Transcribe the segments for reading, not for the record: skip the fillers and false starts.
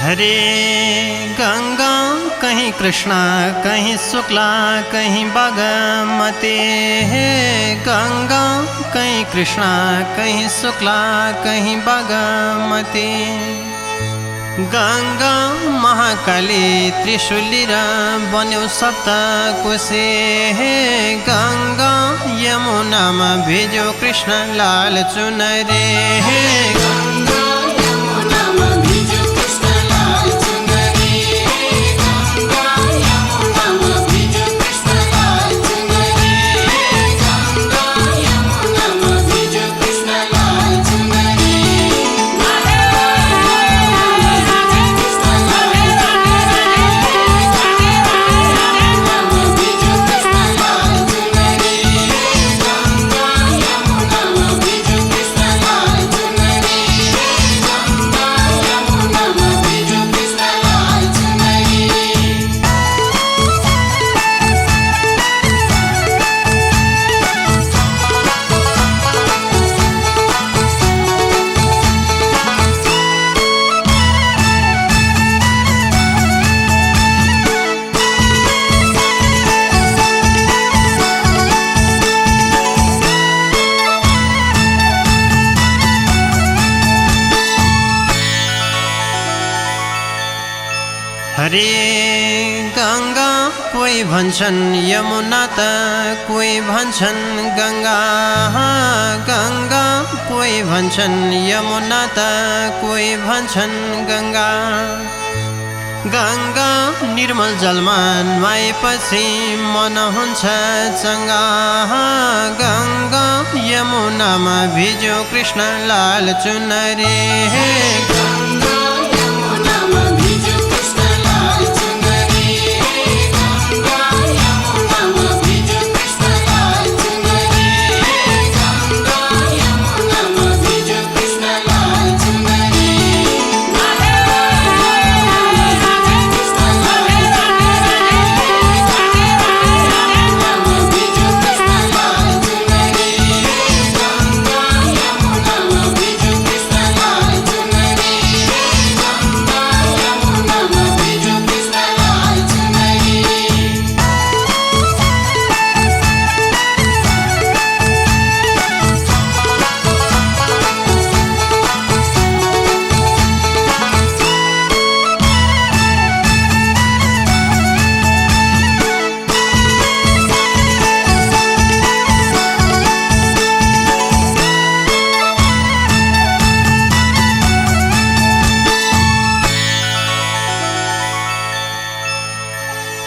हरे गंगा कहीं कृष्णा कहीं शुक्ला कहीं बागमती। हे गंगा कहीं कृष्णा कहीं शुक्ला कहीं बागमती। गंगा महाकाली त्रिशूली र बन्यो सप्तकोशी। हे गंगा यमुनामा भिज्यो कृष्ण लाल चुनरी। हे गंगा यमुनामा भिज्यो कृष्ण लाल चुनरी। हे गंगा यमुनामा भिज्यो कृष्ण लाल चुनरी। हे गंगा यमुनामा भिज्यो कृष्ण लाल चुनरी। हरे गंगा कोई भन्छन् यमुना त कोई भन्छन् गंगा। गंगा कोई भन्छन् यमुना त कोई भन्छन् गंगा। गंगा निर्मल जलमा नुहाएपछि मन हुन्छ चंगा। गंगा यमुनामा भिज्यो कृष्ण लाल चुनरी। हे गंगा यमुनामा भिज्यो कृष्ण लाल चुनरी। हे गंगा यमुनामा भिज्यो कृष्ण लाल चुनरी। हे गंगा यमुनामा भिज्यो कृष्ण लाल चुनरी।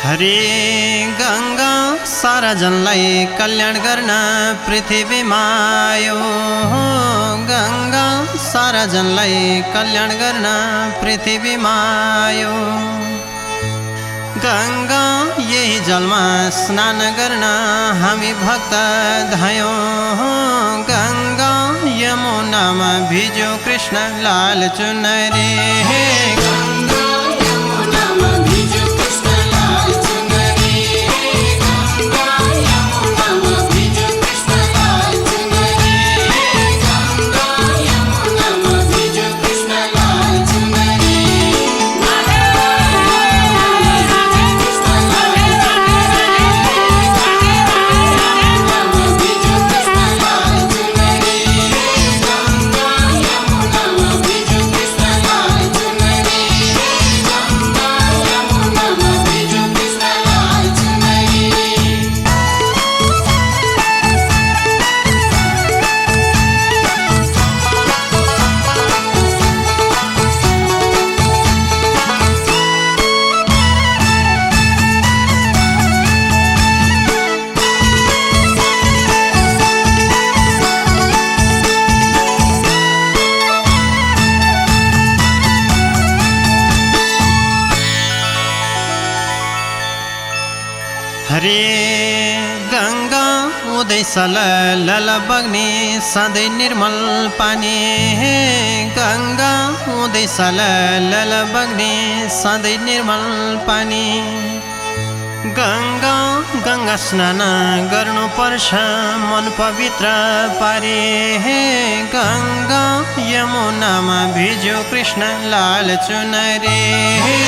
हरे गंगा सारा जनलाई कल्याण गर्न पृथ्वीमा आयो। गंगा सारा जनलाई कल्याण गर्न पृथ्वीमा आयो। गंगा यही जलमा स्नान गर्न हामी भक्त धायौं। गंगा यमुनामा भिज्यो कृष्ण लाल चुनरी। हे गंगा यमुनामा भिज्यो कृष्ण लाल चुनरी। हे गंगा यमुनामा भिज्यो कृष्ण लाल चुनरी। हे गंगा यमुनामा भिज्यो कृष्ण लाल चुनरी। हरे गंगा उदय सलल बग्ने सधैँ निर्मल पानी। हे गंगा उदय सलल बग्ने सधैँ निर्मल पानी। गङ्गा गङ्गा स्नान गर्नुपर्छ मन पवित्र पारे। गङ्गा यमुनामा भिज्यो कृष्ण लाल चुनरी। हे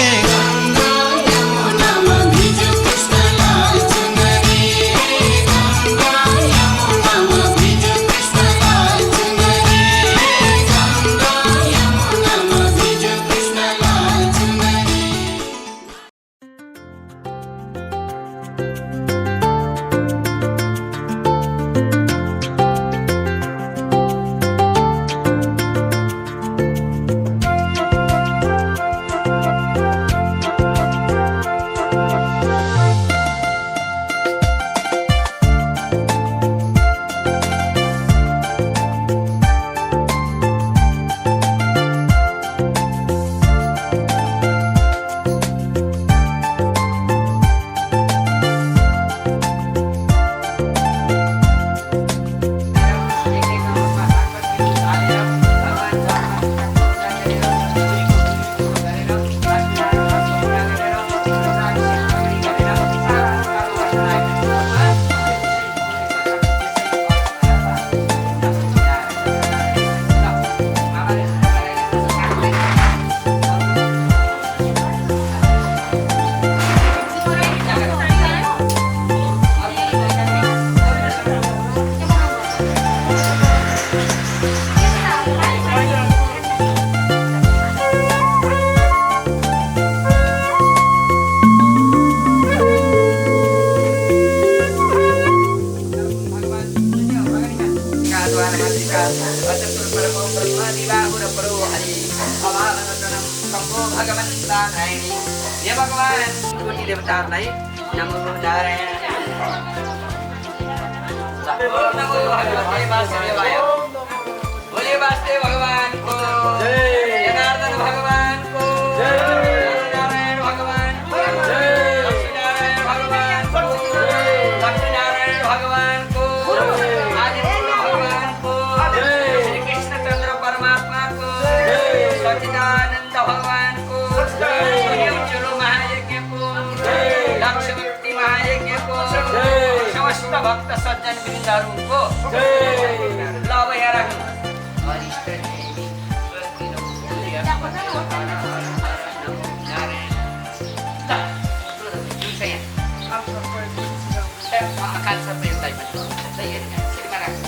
भगवान कोटि देवताहरूलाई नमो नारायण नमो भगवते वासुदेवाय। बोले वासुदेव भगवान को जय, जनार्दन भगवान को जय, नारायण भगवान को जय, लक्ष्मीनारायण भगवान को जय, लक्ष्मीनारायण भगवान को जय, आदित्य भगवान को जय, श्री कृष्णचंद्र परमात्मा को जय, सच्चिदानंद भगवान को जय, सूर्योच्चलो महायज्ञ को जय, लक्ष्मी महायज्ञ को जय, समस्त भक्त सज्जन वृन्दहरूको जय। ल अब यहाँ राख्नु वरिष्ठ देवी स्वस्ति no akan sampai yang lain saya terima kasih.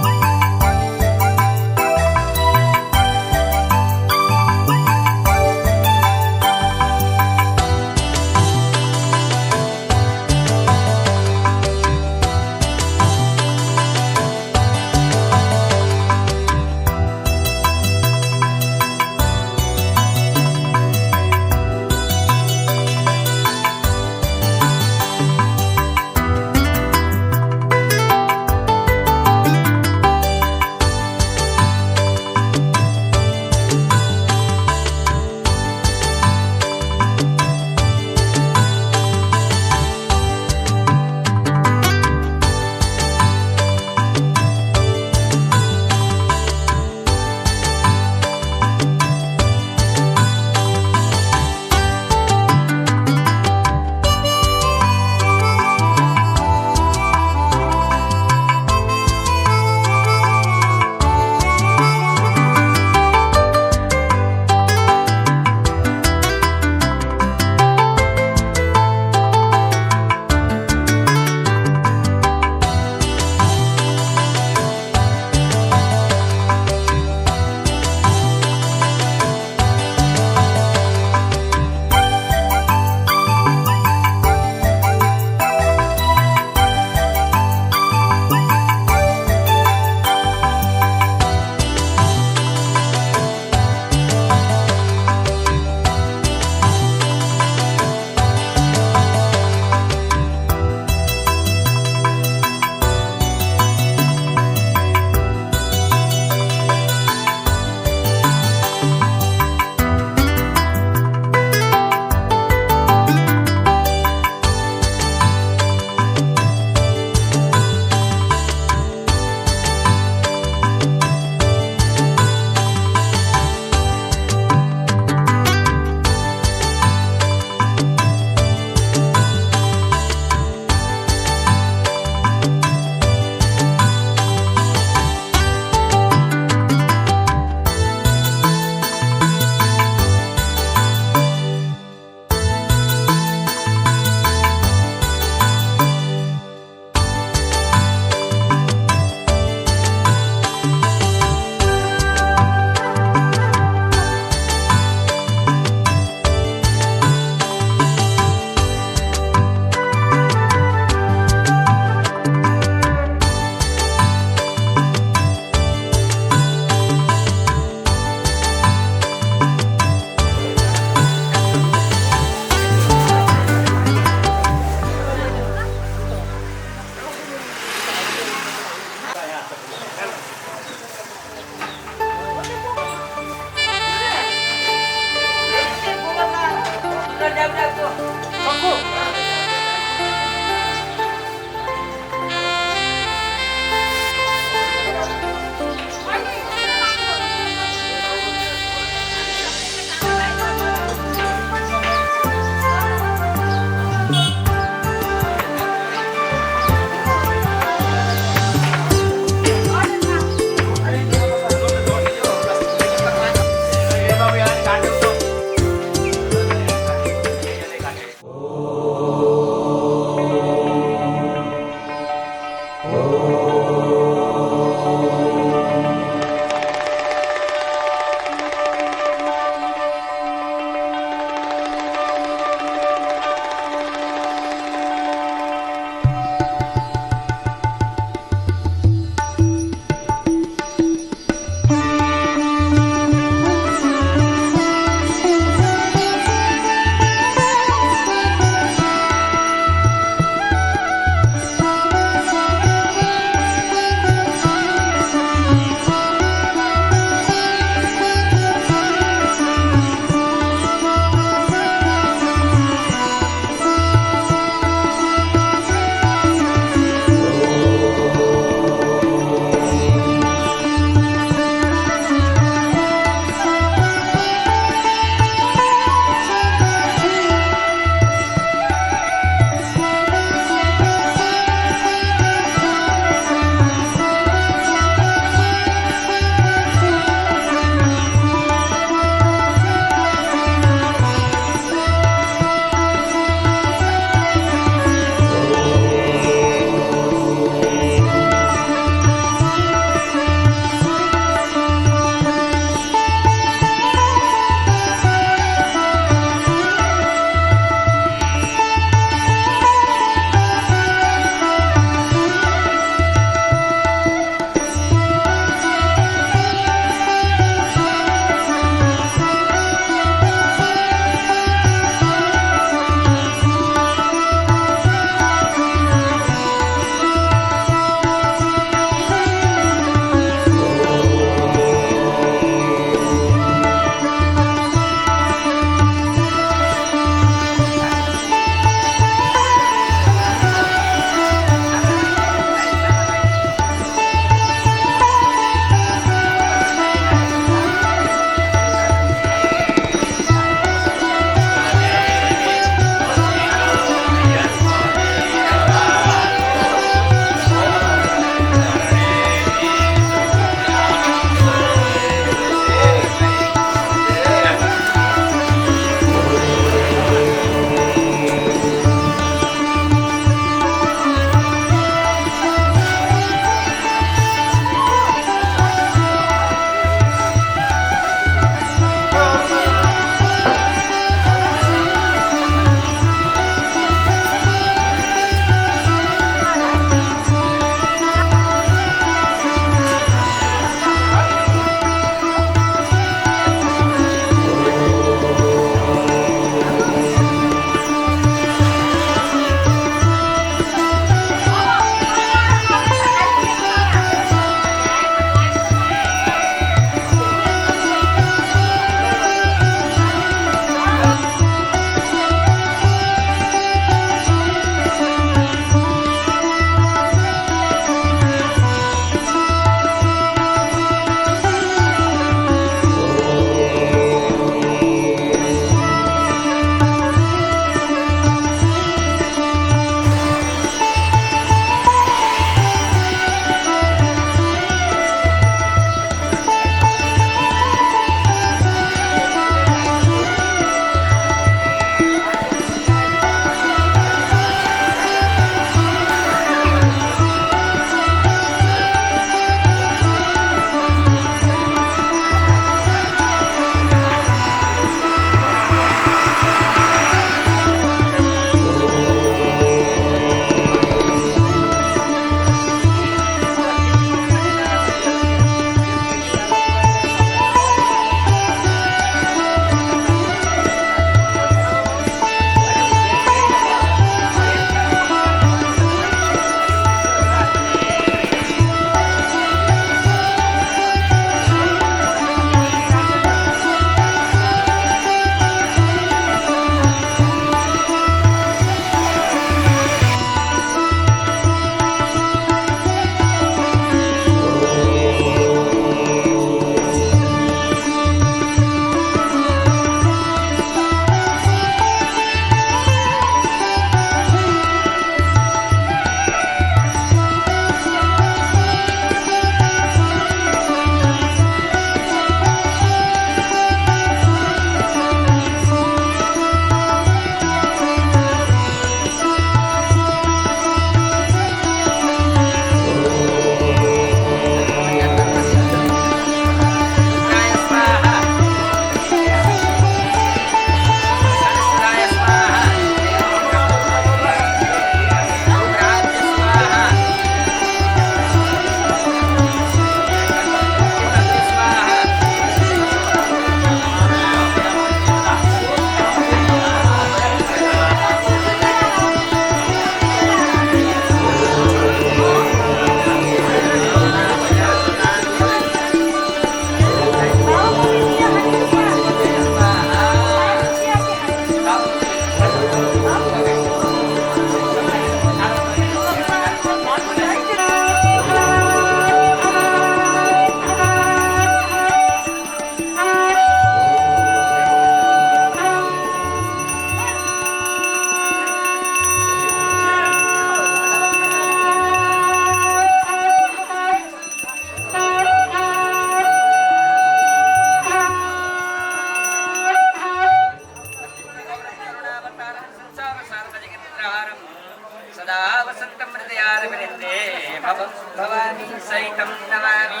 अब भवानी सहितं नमामि।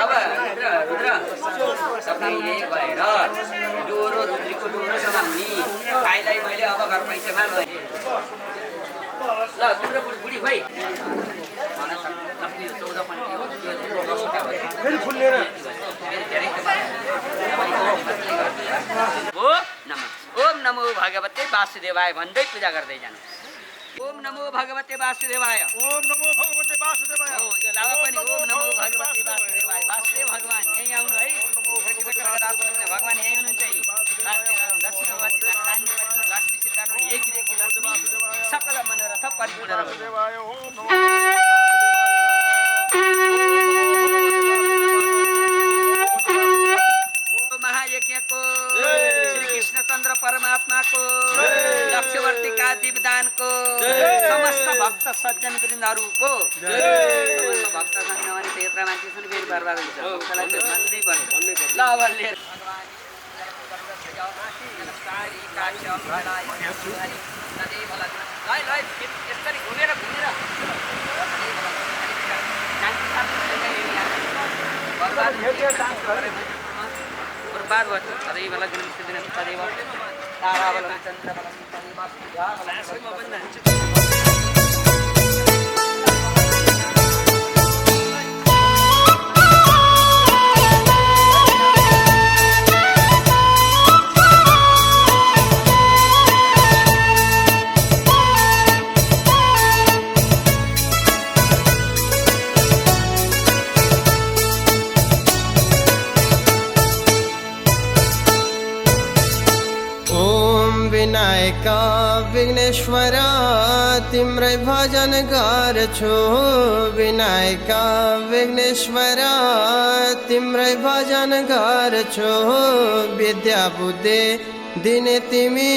अब रुद्र सबैले गएर डोरो रुद्रीको डोरो समाउने भाइलाई मैले अब घर पैसामा लगेँ। ल तिम्रो बुढी खोइ ओम नमो भगवते वासुदेवाय भन्दै पूजा गर्दै जानु। ओम नमो भगवते वासुदेवाय। ओम नमो भगवते वासुदेवाय। हो यो लावा पनि ओम नमो भगवते वासुदेवाय। वासुदेव भगवान यही आउनु है। भगवान यही हुनुहुन्छ है। लक्ष्मी भगवती नारायण लक्ष्मी सिद्धार्थ यही क्रियाको लक्ष्मी सकल मनोरथ परिपूर्ण रहोस्। वासुदेवाय। ओम नमो महायज्ञको श्री कृष्णचन्द्र परमात्माको लक्ष्यवर्ती का दिवदानको समस्त भक्त सज्जन वृन्दहरूको समस्त भक्त सङ्गमनि क्षेत्र मान्छे सुन फेरि बर्बाद हुन्छ उसलाई त्यो भन्नै पर्यो ल अब लिएर यसरी घुमेर बर्बाद भयो तदैव लग्नं सिद्धिनं तदैव ताराबलं चन्द्रबलं तदैव सूर्याबलं विनायका विघ्नेश्वरा तिम्रै भजन गर्छु। विनायका विघ्नेश्वरा तिम्रै भजन गर्छु। विद्या बुद्धि दिने तिमी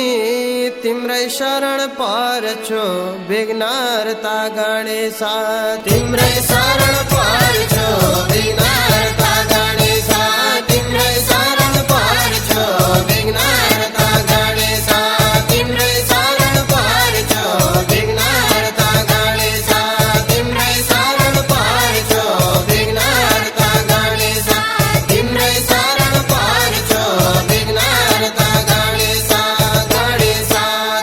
तिम्रै शरण पर्छु। विघ्नहर्ता गणेशा तिम्रै शरण पर्छु। विघ्नहर्ता गणेशा तिम्रै शरण पर्छु। विघ्नहर्ता गणेशा तिम्रै शरण पर्छु। विघ्नहर्ता गणेशा तिम्रै शरण पर्छु। विघ्नहर्ता गणेशा तिम्रै शरण पर्छु। विघ्नहर्ता गणेशा गणेशा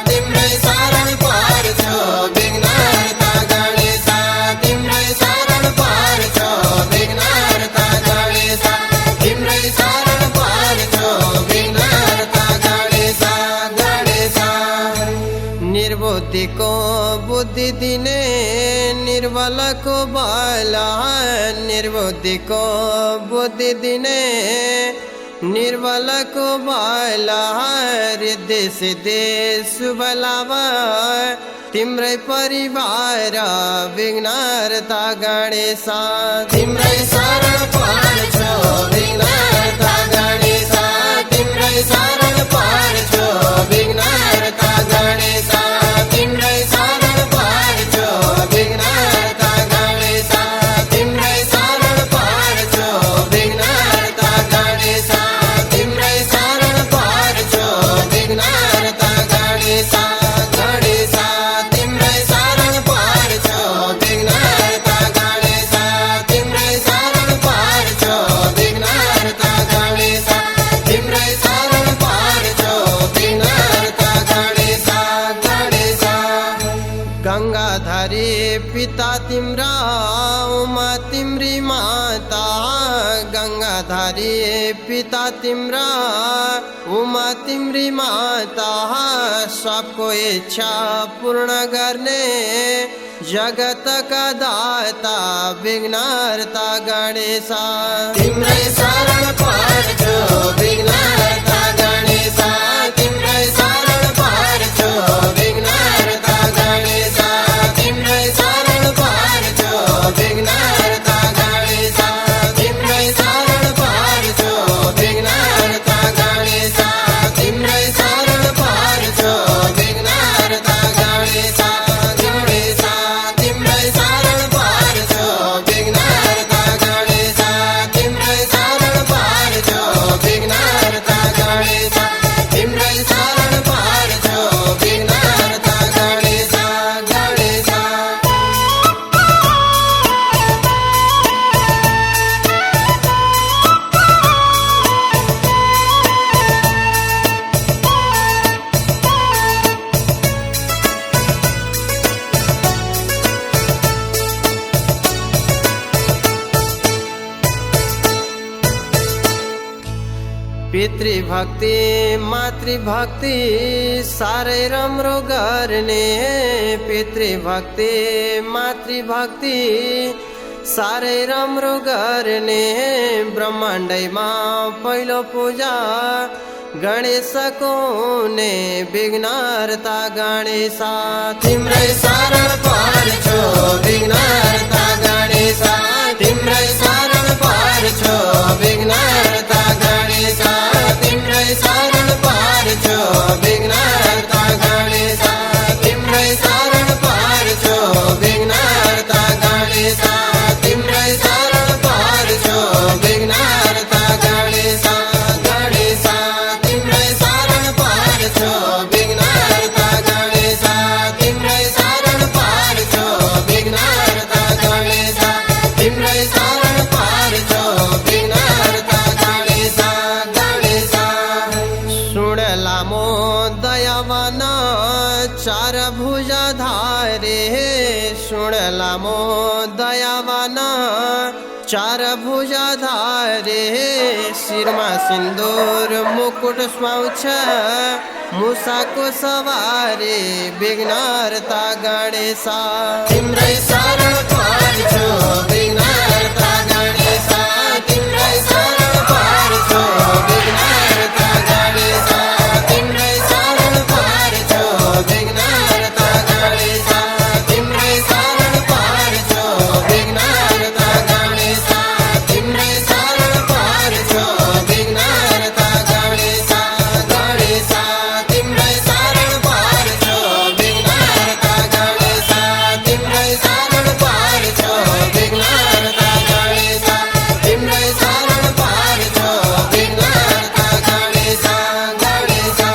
तिम्रै शरण पर्छु। विघ्नहर्ता गणेशा तिम्रै शरण पर्छु। विघ्नहर्ता गणेशा तिम्रै शरण पर्छु। विघ्नहर्ता गणेशा गणेशा निर्बुद्धिको बुद्धि दिने निर्बलको बल। निर्बुद्धिको बुद्धि दिने निर्बलको बल। रिद्धि सिद्धि शुभ लाभ तिम्रै परिवार। विघ्नहर्ता गणेशा तिम्रै शरण पर्छु। विघ्नहर्ता गणेशा तिम्रै शरण पर्छु। विघ्नहर्ता गणेशा तिम्रै शरण पर्छु। विघ्नहर्ता गणेशा तिम्रै शरण पर्छु। विघ्नहर्ता गणेशा तिम्रै शरण पर्छु। विघ्नहर्ता गणेशा गणेशा तिम्रै शरण पर्छु। विघ्नहर्ता गणेशा तिम्रै शरण पर्छु। विघ्नहर्ता गणेशा तिम्रै शरण पर्छु। विघ्नहर्ता गणेशा गणेशा गंगाधरी पिता तिम्रा उमा तिम्री माता। गंगाधरी पिता तिम्रा उमा तिम्री माता। सबको इच्छा पूर्ण गर्ने जगत का दाता। विघ्नहर्ता गणेशा तिम्रै शरण पर्छु। विघ्नहर्ता गणेशा तिम्रै शरण पर्छु। विघ्नहर्ता गणेशा तिम्रै शरण पर्छु। विघ्नहर्ता गणेशा तिम्रै शरण पर्छु। विघ्नहर्ता गणेशा तिम्रै शरण पर्छु। विघ्नहर्ता गणेशा गणेशा तिम्रै शरण पर्छु। विघ्नहर्ता गणेशा तिम्रै शरण पर्छु। विघ्नहर्ता पितृभक्ति मातृभक्ति साह्रै राम्रो गर्ने पितृभक्ति मातृभक्ति साह्रै राम्रो गर्ने ब्रह्माण्डैमा पहिलो पूजा गणेशको हुने विघ्नहर्ता गणेशा तिम्रै शरण पर्छु विघ्नहर्ता गणेशा तिम्रै शरण पर्छु विघ्नहर्ता गणेशा तिम्रै शरण पर्छु विघ्नहर्ता गणेशा तिम्रै शरण पर्छु विघ्नहर्ता गणेशा तिम्रै शरण पर्छु विघ्नहर्ता गणेशा गणेशा तिम्रै शरण पर्छु विघ्नहर्ता गणेशा तिम्रै शरण पर्छु विघ्नहर्ता गणेशा तिम्रै शरण पर्छु विघ्नहर्ता गणेशा गणेशा सुण लामो दयावान चार भुजाधारे सुण लामो दयावान चार भुजाधारे शिरमा सिन्दूर मुकुट सुहाउँछ मुसाको सवारी विघ्नहर्ता गणेशा तिम्रै शरण पर्छु विघ्नहर्ता गणेशा तिम्रै शरण पर्छु विघ्नहर्ता गणेशा तिम्रै शरण पर्छु विघ्नहर्ता गणेशा तिम्रै शरण पर्छु विघ्नहर्ता गणेशा तिम्रै शरण पर्छु विघ्नहर्ता गणेशा गणेशा तिम्रै शरण पर्छु विघ्नहर्ता गणेशा तिम्रै शरण पर्छु विघ्नहर्ता गणेशा तिम्रै शरण पर्छु विघ्नहर्ता गणेशा गणेशा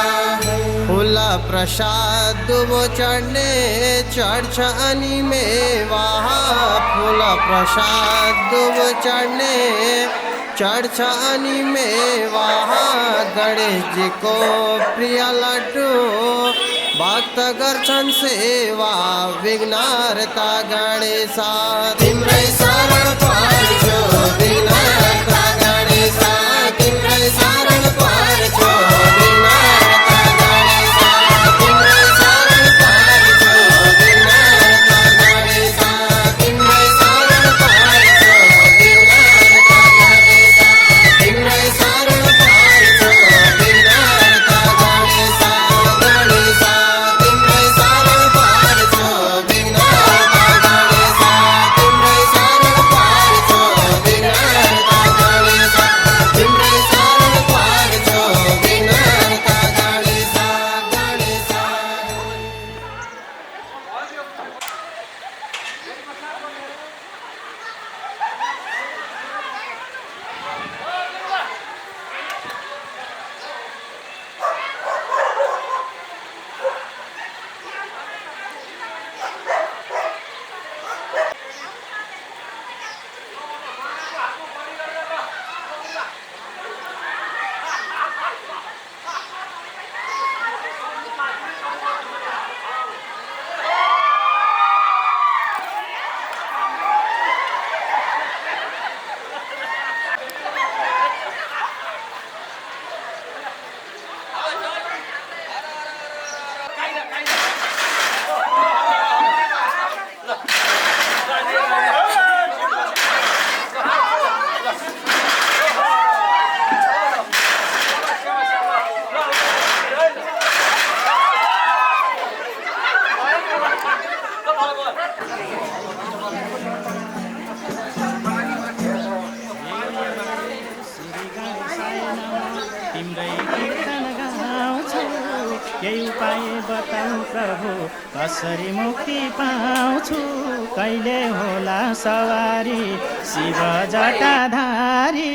फुल प्रसाद दुबो चढ्ने चढ्छ अनि मेवा फुल प्रसाद दुबो चढ्ने चढ्छ अनि मेवा गणेशजीको प्रिय लड्डु भक्त गर्छन् सेवा विघ्नहर्ता गणेशा तिम्रै शरण पर्छु विघ्नहर्ता गणेशा तिम्रै शरण पर्छु विघ्नहर्ता गणेशा तिम्रै शरण पर्छु विघ्नहर्ता गणेशा तिम्रै शरण पर्छु विघ्नहर्ता गणेशा तिम्रै शरण पर्छु विघ्नहर्ता गणेशा गणेशा तिम्रै शरण पर्छु विघ्नहर्ता गणेशा तिम्रै शरण पर्छु विघ्नहर्ता गणेशा तिम्रै शरण पर्छु विघ्नहर्ता गणेशा गणेशा तिम्रै कीर्तन गाउँछु केही उपाय बताऊ प्रभु कसरी मुक्ति पाउँछु कहिले होला सवारी शिव जटाधारी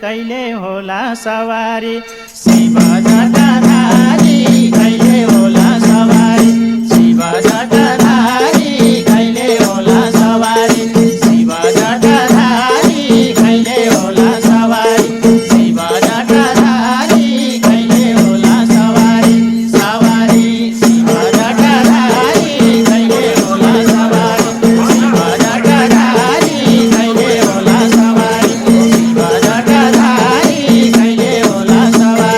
कहिले होला सवारी शिव जटाधारी कहिले होला सवारी शिव जटाधारी कहिले होला सवारी शिव जटाधारी कहिले होला सवारी शिव जटाधारी कहिले होला सवारी सवारी शिव जटाधारी कहिले होला सवारी शिव जटाधारी कहिले होला सवारी शिव जटाधारी कहिले होला सवारी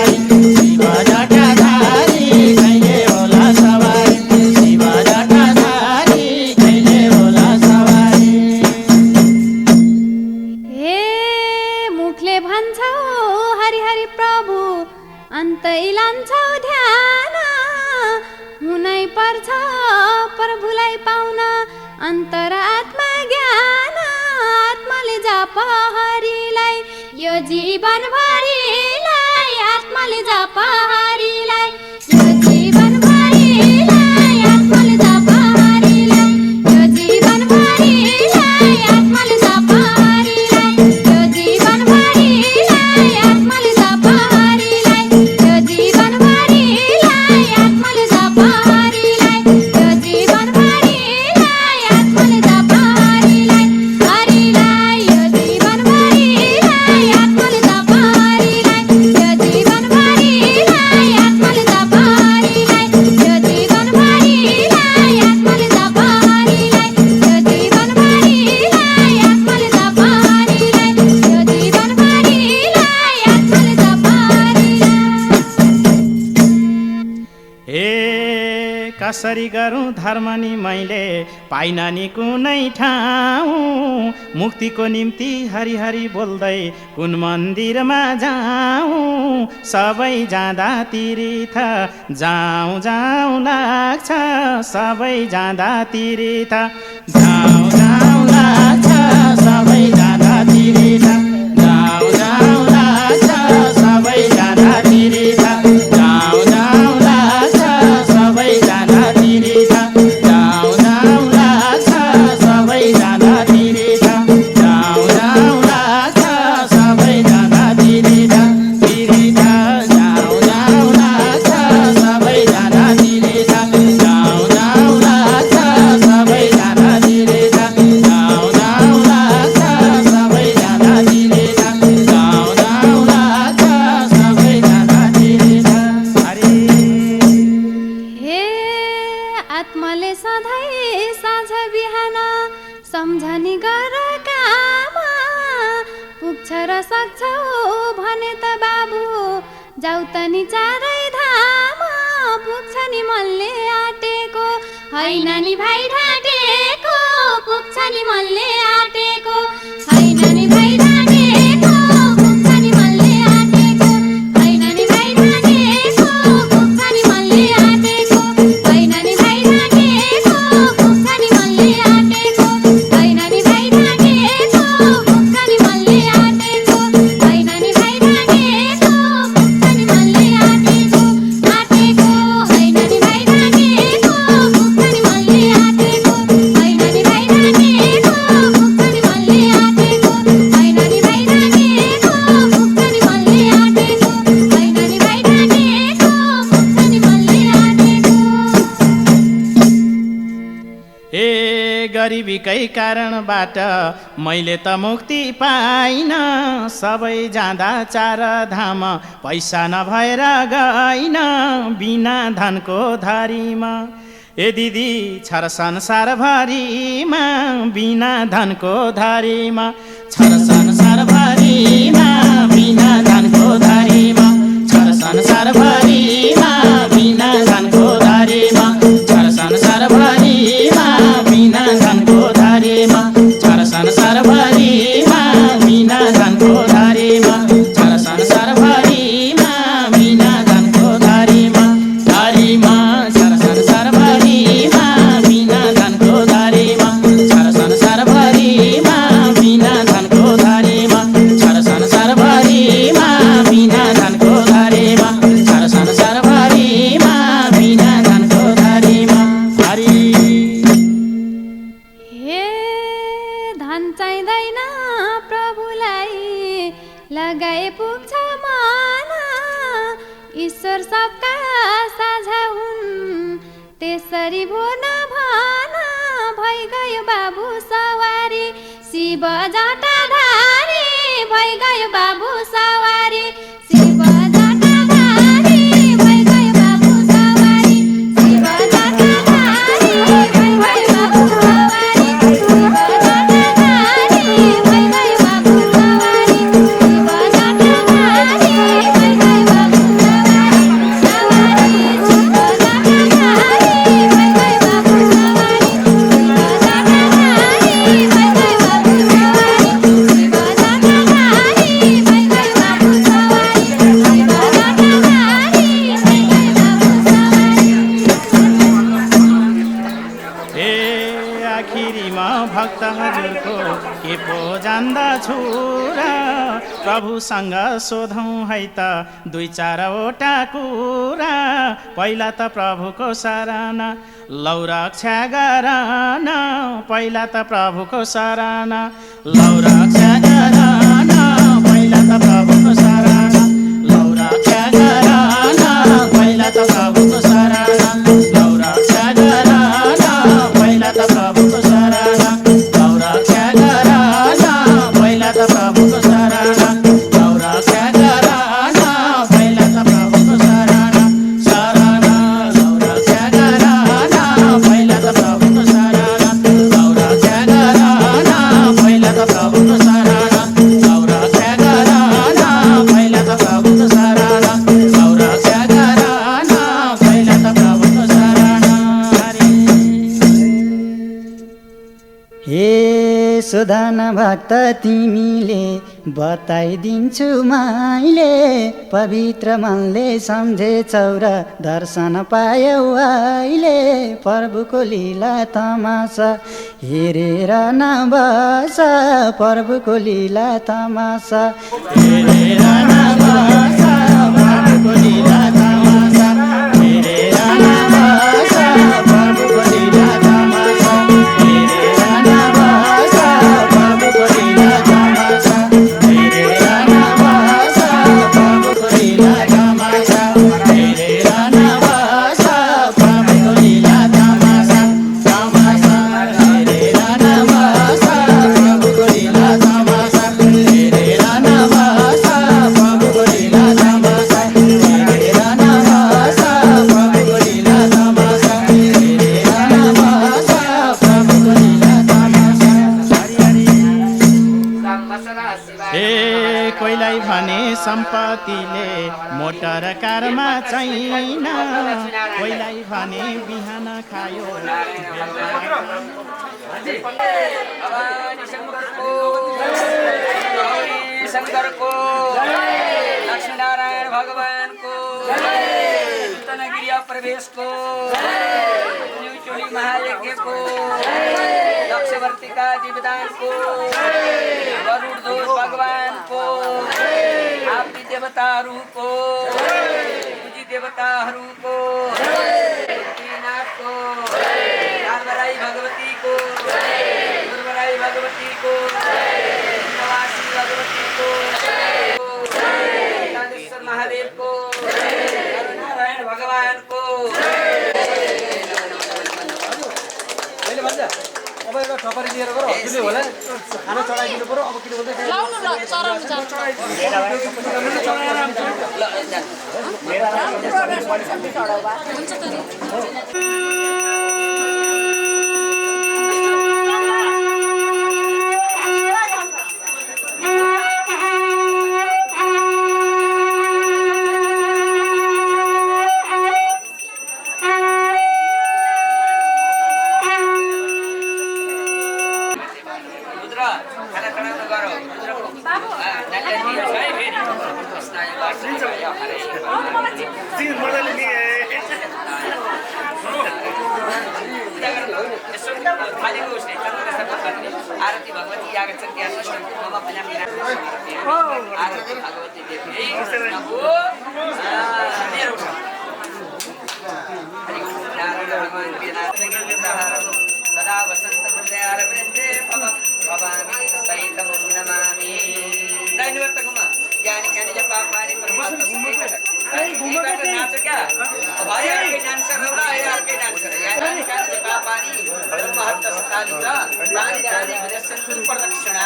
ज्ञान आत्माले जप हरिलाई यो जीवनभरिलाई आत्माले जप हरिलाई यो जीवनभरिलाई आत्माले जप हरिलाई यो जीवनभरिलाई आत्माले जप हरिलाई यो जीवनभरिलाई आत्माले जप हरिलाई यो जीवनभरिलाई आत्माले जप हरिलाई यो जीवनभरिलाई आत्माले जप हरिलाई हरिलाई यो जीवनभरिलाई आत्माले जप हरिलाई यो जीवनभरिलाई आत्माले जप हरिलाई यो जीवनभरिलाई आत्माले जप हरिलाई यो जीवनभरिलाई आत्माले जप हरिलाई यो जीवनभरिलाई आत्माले जप हरिलाई हे कसरी गरौँ धर्म नि मैले पाइन नि कुनै ठाउँ मुक्तिको निम्ति हरिहरि बोल्दै कुन मन्दिरमा जाउँ सबै जाँदा तीर्थ जाउँ जाउँ लाग्छ सबै जाँदा तीर्थ जाउँ जाउँ लाग्छ सबै जाँदा तीर्थ जाउँ जाउँ लाग्छ सबै जाँदा तीर्थ जाउँ जाउँ लाग्छ सबै जाँदा तीर्थ जाउँ जाउँ लाग्छ सबै जाँदा तीर्थ जाउँ जाउँ लाग्छ सबै जाँदा तीर्थ तीर्थ जाउँ जाउँ लाग्छ सबै जाँदा तीर्थ जाउँ जाउँ लाग्छ सबै जाँदा तीर्थ जाउँ जाउँ लाग्छ सबै जाँदा तीर्थ जाउँ जाउँ लाग्छ सबै जाँदा तीर्थ हरि हे आत्माले सधैँ साँझ बिहान सम्झनी गर काम पुग्छ र सक्छौ भने त बाबु जाउ त नि चारै धाम पुग्छ नि मनले आँटेको होइन नि भाइ ढाँटेको पुग्छ नि मनले आँटेको होइन नि भाइ ढाँटेको पुग्छ नि मनले आँटेको होइन नि भाइ ढाँटेको पुग्छ नि मनले आँटेको होइन नि भाइ ढाँटेको पुग्छ नि मनले आँटेको होइन नि भाइ ढाँटेको पुग्छ नि मनले आँटेको होइन नि भाइ ढाँटेको पुग्छ नि मनले आँटेको आँटेको होइन नि भाइ ढाँटेको पुग्छ नि मनले आँटेको होइन नि भाइ ढाँटेको पुग्छ नि मनले आँटेको होइन नि भाइ ढाँटेको पुग्छ नि मनले आँटेको होइन नि भाइ ढाँटेको पुग्छ नि मनले आँटेको ए गरिबीकै कारणबाट मैले त मुक्ति पाइन सबै जाँदा चार धाम पैसा नभएर गइन बिना धनको धरीमा ए दिदी छर संसारभरिमा बिना धनको धरीमा छर संसारभरिमा बिना धनको धरीमा छर संसारभरिमा बिना धनको धरीमा छर संसारभरिमा बिना धनको धरीमा छर संसारभरिमा बिना धनको धरीमा छर संसारभरिमा बिना धनको धरीमा धरीमा छर संसारभरिमा बिना धनको धरीमा छर संसारभरिमा बिना धनको धरीमा छर संसारभरिमा बिना धनको धरीमा छर संसारभरिमा बिना धनको धरीमा हरि हे धन चाहिँदैन प्रभुलाई लगाए पुग्छ मन ईश्वर सबका साझा हुन् त्यसरी भो नभन भइगयो बाबु सवारी शिव जटाधारी भइगयो बाबु सवारी शिव जटाधारी भइगयो बाबु सवारी शिव जटाधारी भइगयो बाबु सवारी शिव जटाधारी भइगयो बाबु सवारी शिव जटाधारी भइगयो बाबु सवारी सवारी शिव जटाधारी भइगयो बाबु सवारी शिव जटाधारी भइगयो बाबु सवारी शिव जटाधारी भइगयो त हजुरको के पो जान्दछु र प्रभुसँग सोधौँ है त दुई चारवटा कुरा पहिला त प्रभुको शरण लौ रक्षा गरन पहिला त प्रभुको शरण लौ रक्षा गरन पहिला त प्रभुको शरण लौ रक्षा गरन पहिला त प्रभुको शरण लौ रक्षा गरन पहिला त प्रभुको शरण लौ रक्षा गरन पहिला त प्रभुको शरण लौ रक्षा गरन पहिला त प्रभुको शरण शरण लौ रक्षा गरन पहिला त प्रभुको शरण लौ रक्षा गरन पहिला त प्रभुको शरण लौ रक्षा गरन पहिला त प्रभुको शरण लौ रक्षा गरन पहिला त प्रभुको शरण हे सुधन भक्त तिमीले बताइदिन्छु मैले पवित्र मनले सम्झेछौ र दर्शन पायौ अहिले प्रभुको लीला तमासा हेरेर नबस प्रभुको लीला तमासा हेरेर नबस प्रभुको लीला तमासा हेरेर नबस प्रभुको लीला तमासा हेरेर नबस प्रभुको लीला तमासा हेरेर नबस प्रभुको लीला तमासा हेरेर नबस प्रभुको लीला तमासा तमासा हेरेर नबस प्रभुको लीला तमासा हेरेर नबस प्रभुको लीला तमासा हेरेर नबस प्रभुको लीला तमासा हेरेर नबस प्रभुको लीला तमासा ए कोहीलाई भने सम्पत्तिले मोटर कारमा छैन कोहीलाई भने बिहान खायो भवानी शङ्करको लक्ष्मीनारायण भगवानको नूतनगिरिया प्रवेशको न्युचोली महायज्ञको दक्षवर्तिका दिवदानको गरुडध्वज भगवानको आपी देवताहरूको पूजी देवताहरूको नाथको कालबराई भगवतीको दुर्बराई भगवतीको नवासी भगवतीको कालेश्वर महादेवको नारायण भगवानको अब एउटा ठपरी लिएर गएर हजुरले होला खाना चढाइदिनु पर्यो अब किन भन्दा आरती भगवती आगच्छन्ति मम आरती भगवती देवी सदा वसंत हृदयारविन्दे भवामि सहितं नमामि दैनिवर्तकमा ज्ञानी ज्ञानी जब पापानि परमात्मा सुखे कटक ये बात नाच क्या भाई आपके डांसर होगा ये आपके डांसर है ज्ञानी ज्ञानी जब पापानि परमात्मा सतालिका ज्ञानी ज्ञानी विदर्शन प्रदक्षिणा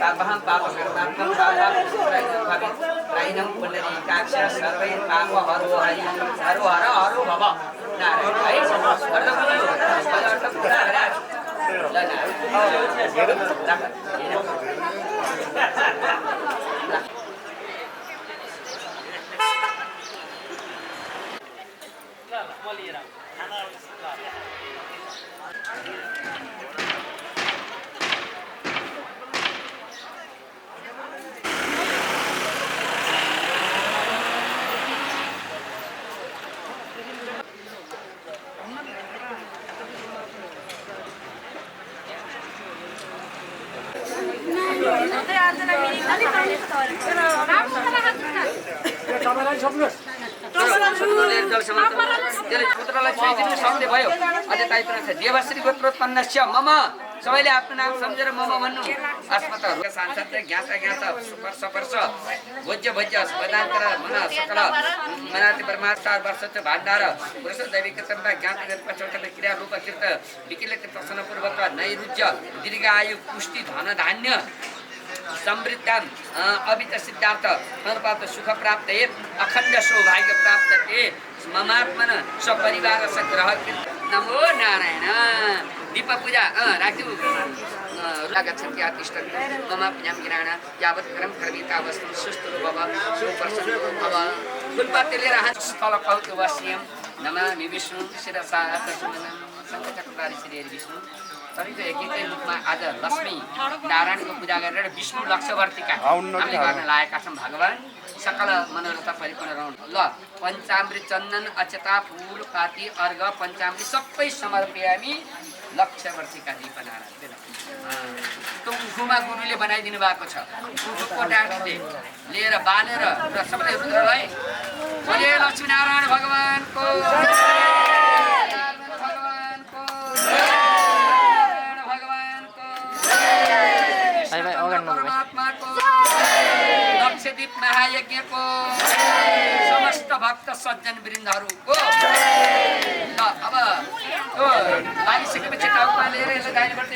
पापहं पापकर्ताकं राइनं पुंडरीकाक्ष सर्वे पाप हरो हरि हरो हरो भव नारायण भाई अर्थ पूरा तपाईँलाई सक्नुहोस् त्यसले पुत्रलाई छोइदिनु सक्ने भयो अझ ताइपुरा छ देवश्री गोत्रोत्पन्नस्य मम सबैले आफ्नो नाम सम्झेर मम भन्नु अस्मतहरू सांसद ज्ञाता ज्ञाता स्पर्श भोज्य भोज्य स्पदान्तर मन सकल मनाति परमात्मा वर्ष भाण्डार पुरुष दैविक तन्त्र ज्ञात पचौटन क्रिया रूप कीर्त विकिलक प्रसन्न पूर्वक नैरुज्य दीर्घ आयु पुष्टि धन धान्य समृद्धाम अवित सिद्धार्थ प्राप्त सुख प्राप्त हे अखण्ड सौभाग्य प्राप्त हे ममात्मन सपरिवार सग्रह नमो नारायण दीप पूजा राख्यौ गच्छन्ति आतिष्ठन् मम पूजां गिराण यावत् क्रम कर्मिता वस्तु सुस्तु भव सुप्रसन्न भव फुलपाती लिएर स्थल कौतु वस्यं नमामि विष्णु शिरसा तस्मनं शङ्खचक्रधारी श्री विष्णु सबैको एक एकै रूपमा आज लक्ष्मी नारायणको पूजा गरेर विष्णु लक्ष्यवर्तीका हामीले गर्न लागेका छौँ भगवान् सकल मनोरथा परिपूर्ण रहनु ल पञ्चामृत चन्दन अक्षता फूल पाती अर्घ पञ्चामृत सबै समर्पयामी लक्ष्यवर्तीका दीपनारायण त्यो उखुमा गुरुले बनाइदिनु भएको छ उखुको डाँडीले लिएर बालेर र सबैले रुद्रलाई बोले लक्ष्मीनारायण भगवानको लक्षद्वीप महायज्ञको समस्त भक्त सज्जन वृन्दहरूको अब लागिसकेपछि टाउमा लिएर यसो गाडीबाट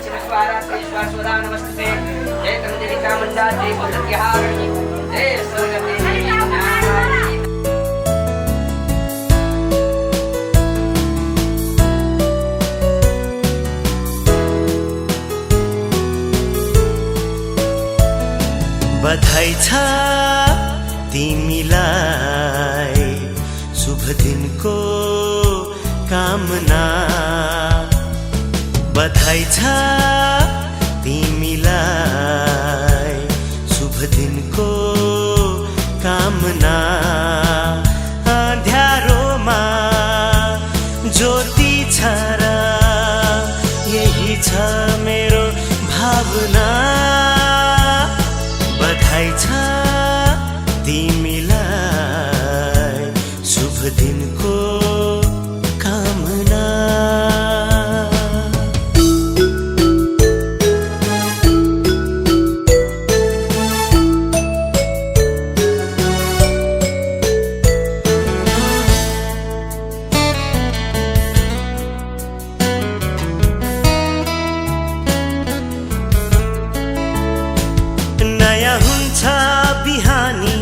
शिवस्वारा श्रीश्वासोदा नमस्ते जय तनुदेवी चामुंडा जय भद्रतिहारिणी जय स्वर्गते नारायणी। बधाई छ तिमीलाई शुभ दिनको कामना बधाई छ तिमीलाई शुभ दिनको कामना अँध्यारोमा ज्योति छ र यही छ मेरो भावना बधाई छ तिमीलाई शुभ दिनको कामना। बिहानी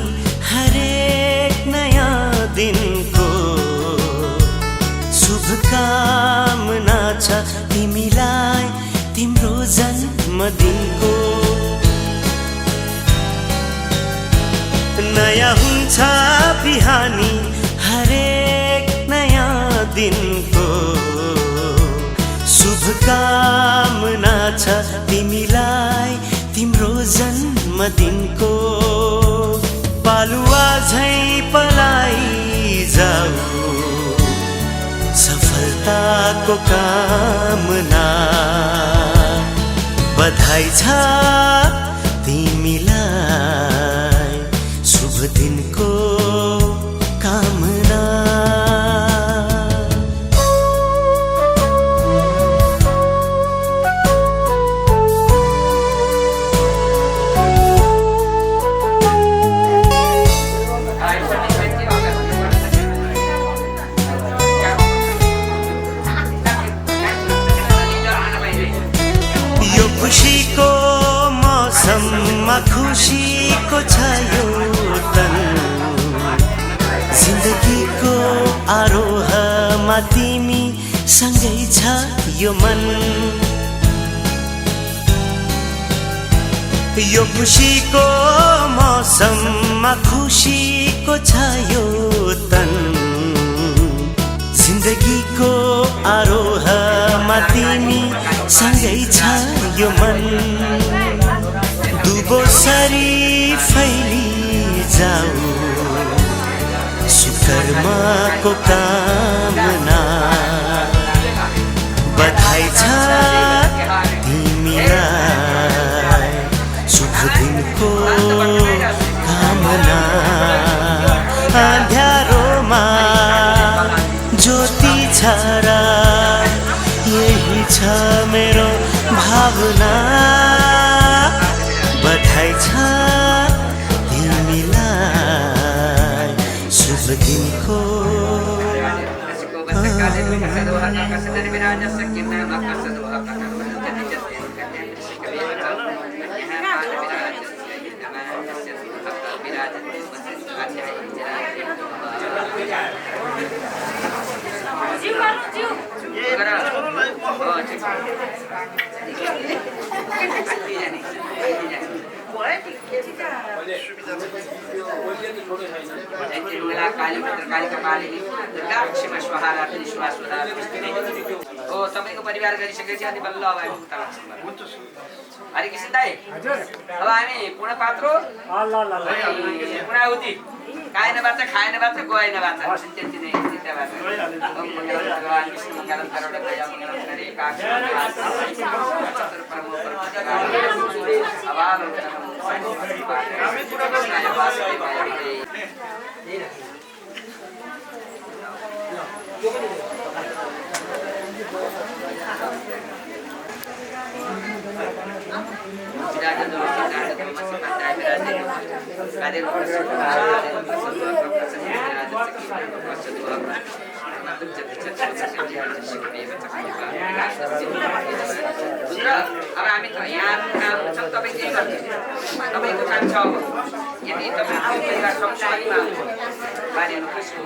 हरेक नयाँ दिनको शुभकामना छ तिमीलाई तिम्रो जन्मदिनको नयाँ हुन्छ बिहानी हरेक नयाँ दिनको शुभकामना छ तिमीलाई तिम्रो जन्मदिनको पालुवा झै पलाई जाऊ सफलताको कामना बधाई छ तिमीलाई शुभ दिनको कामना। खुशीको मौसममा खुशीको छ यो तन जिन्दगीको आरोहमा तिमी सँगै छ यो मन यो खुशीको मौसममा खुशीको छ यो तन जिन्दगीको आरोहमा तिमी सँगै छ यो मन दुबो सरी फैली जाऊ सुकर्मको कामना बधाई छ तिमीलाई शुभ दिनको कामना अँध्यारोमा ज्योति छ र यही छ मेरो भावना बधाई छ तिमीलाई शुभ दिनको तपाईँको परिवार गरिसकेपछि अनि बल्ल अब हामी उता लाग्छौँ। हरे कृष्ण दाई, अब हामी पूर्ण पात्रो पूर्णाहुति खाएन बाचा खाएन बाचा गएन बाचा त्यति नै चिन्ता बाचा भगवान विष्णु मङ्गलम करोड दया मङ्गलम करे काक्ष चतुर परम अभाव हामी पूरा कृष्णय वासुदेवाय हरे। अब हामी यहाँ काम छौँ, तपाईँ के गर्छ तपाईँको काम छ। यदि तपाईँको परिवार संसारीमा बारीहरू कृष्ण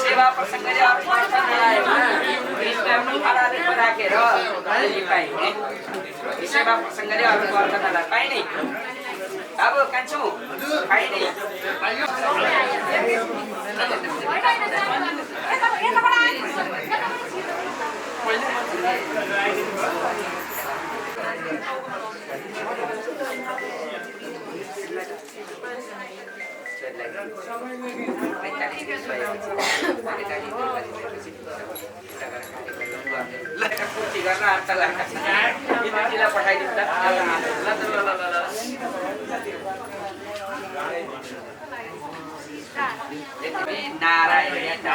सेवा प्रसङ्गले सेवा प्रसङ्गले अरूको अर्थनालाई पाइने अब कान्छो पाइने नारायण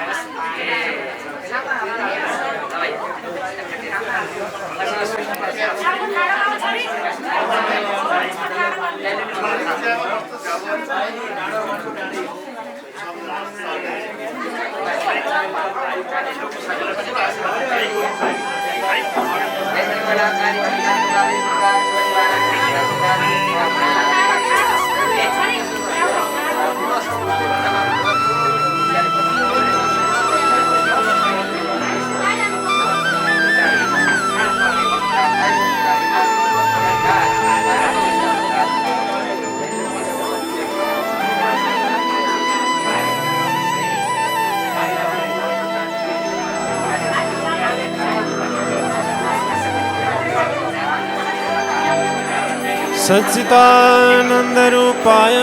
सच्चिदानंद रूपाय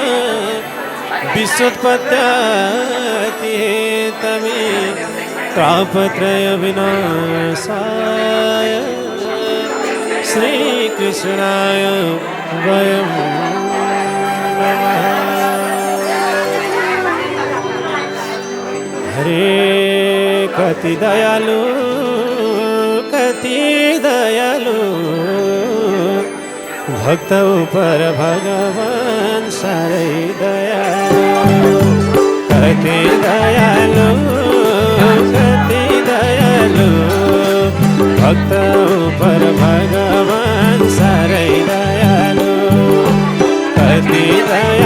विश्वोत्पत्ति हेतवे तापत्रय विनाशाय श्रीकृष्णाय वयं नमः। हरे कति दयालु भक्त ऊपर भगवान सारै दयालु कति दयालु भक्त ऊपर भगवान सारै दयालु कति दयालु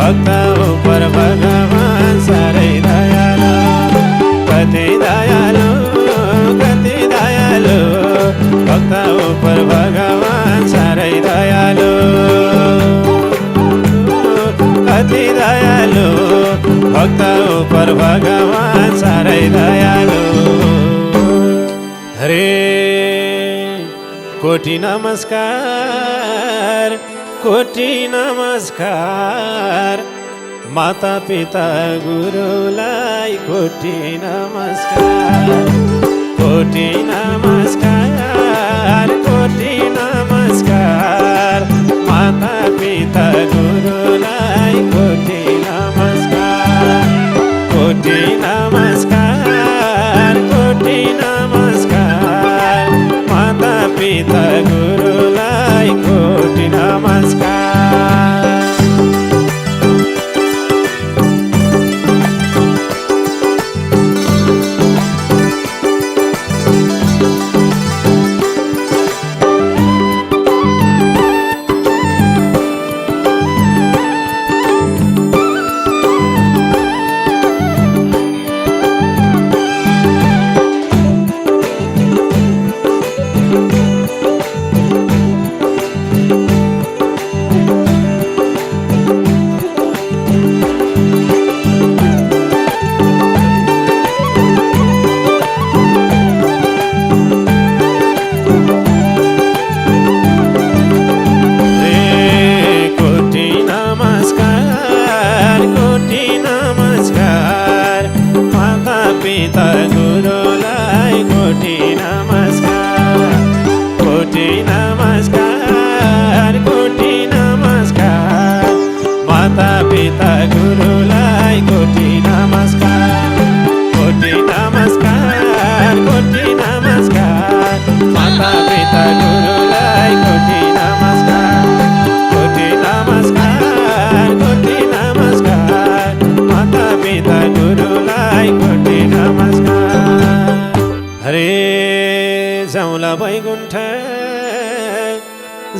भक्त उपर भगवान साह्रै दयालु कति दयालु कति दयालु भक्त उपर भगवान साह्रै दयालु कति दयालु भक्त उपर भगवान साह्रै दयालु हरे कोटि नमस्कार कोटि नमस्कार माता पिता गुरुलाई कोटि नमस्कार कोटि नमस्कार कोटि नमस्कार माता पिता गुरुलाई कोटि नमस्कार कोटि नमस्कार कोटि नमस्कार माता पिता गुरुलाई कोटि नमस्कार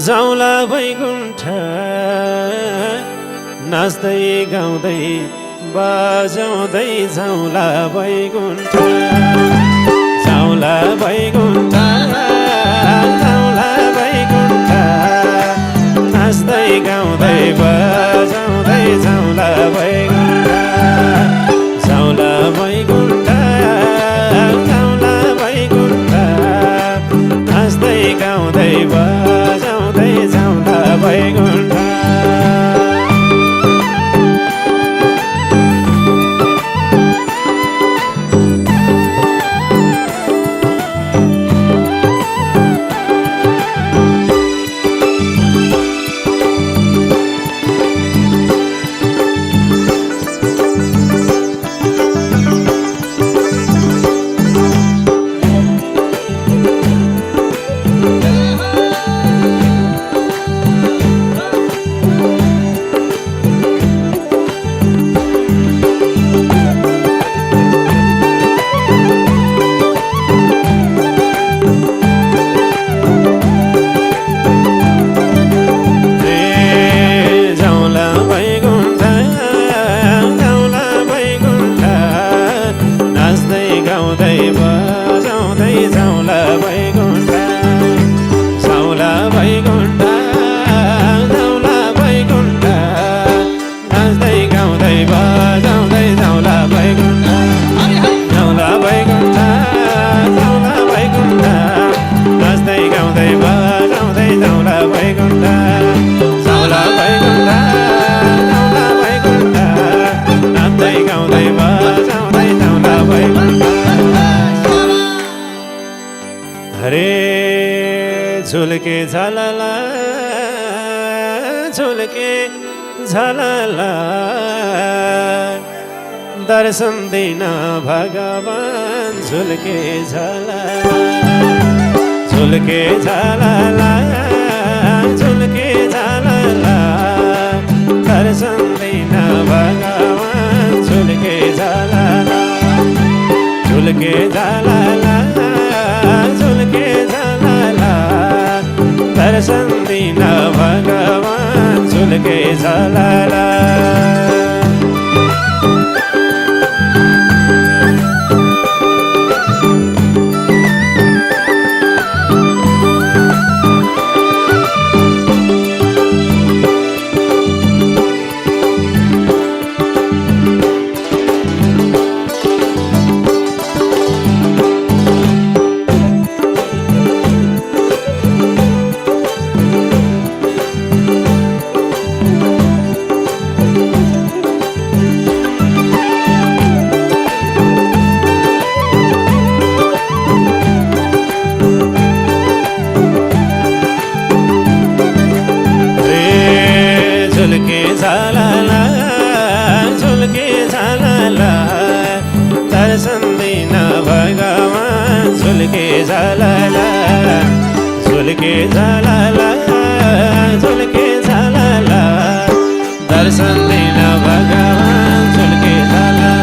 जाउँला वैकुण्ठ नाच्दै गाउँदै बजाउँदै जाउँला वैकुण्ठ जाउँला वैकुण्ठ जाउँला वैकुण्ठ नाच्दै गाउँदै बजाउँदै जाउँला वैकुण्ठ जाउँला वैकुण्ठ जाउँला वैकुण्ठ नाच्दै गाउँदै बजाउँदै जाउँला वैकुण्ठ झुलके झलला झुलके झलला दर्शन दिन भगवान झुलके झलला झुलके झलला झुलके झलला दर्शन दिन भगवान झुलके झलला झुलके झलला झुलके झलला दर्शन दिन भगवान झुलके झलला झुल्के झलला झुल्के झलला झुल्के झलला दर्शन दिन भगवान झुल्के झलला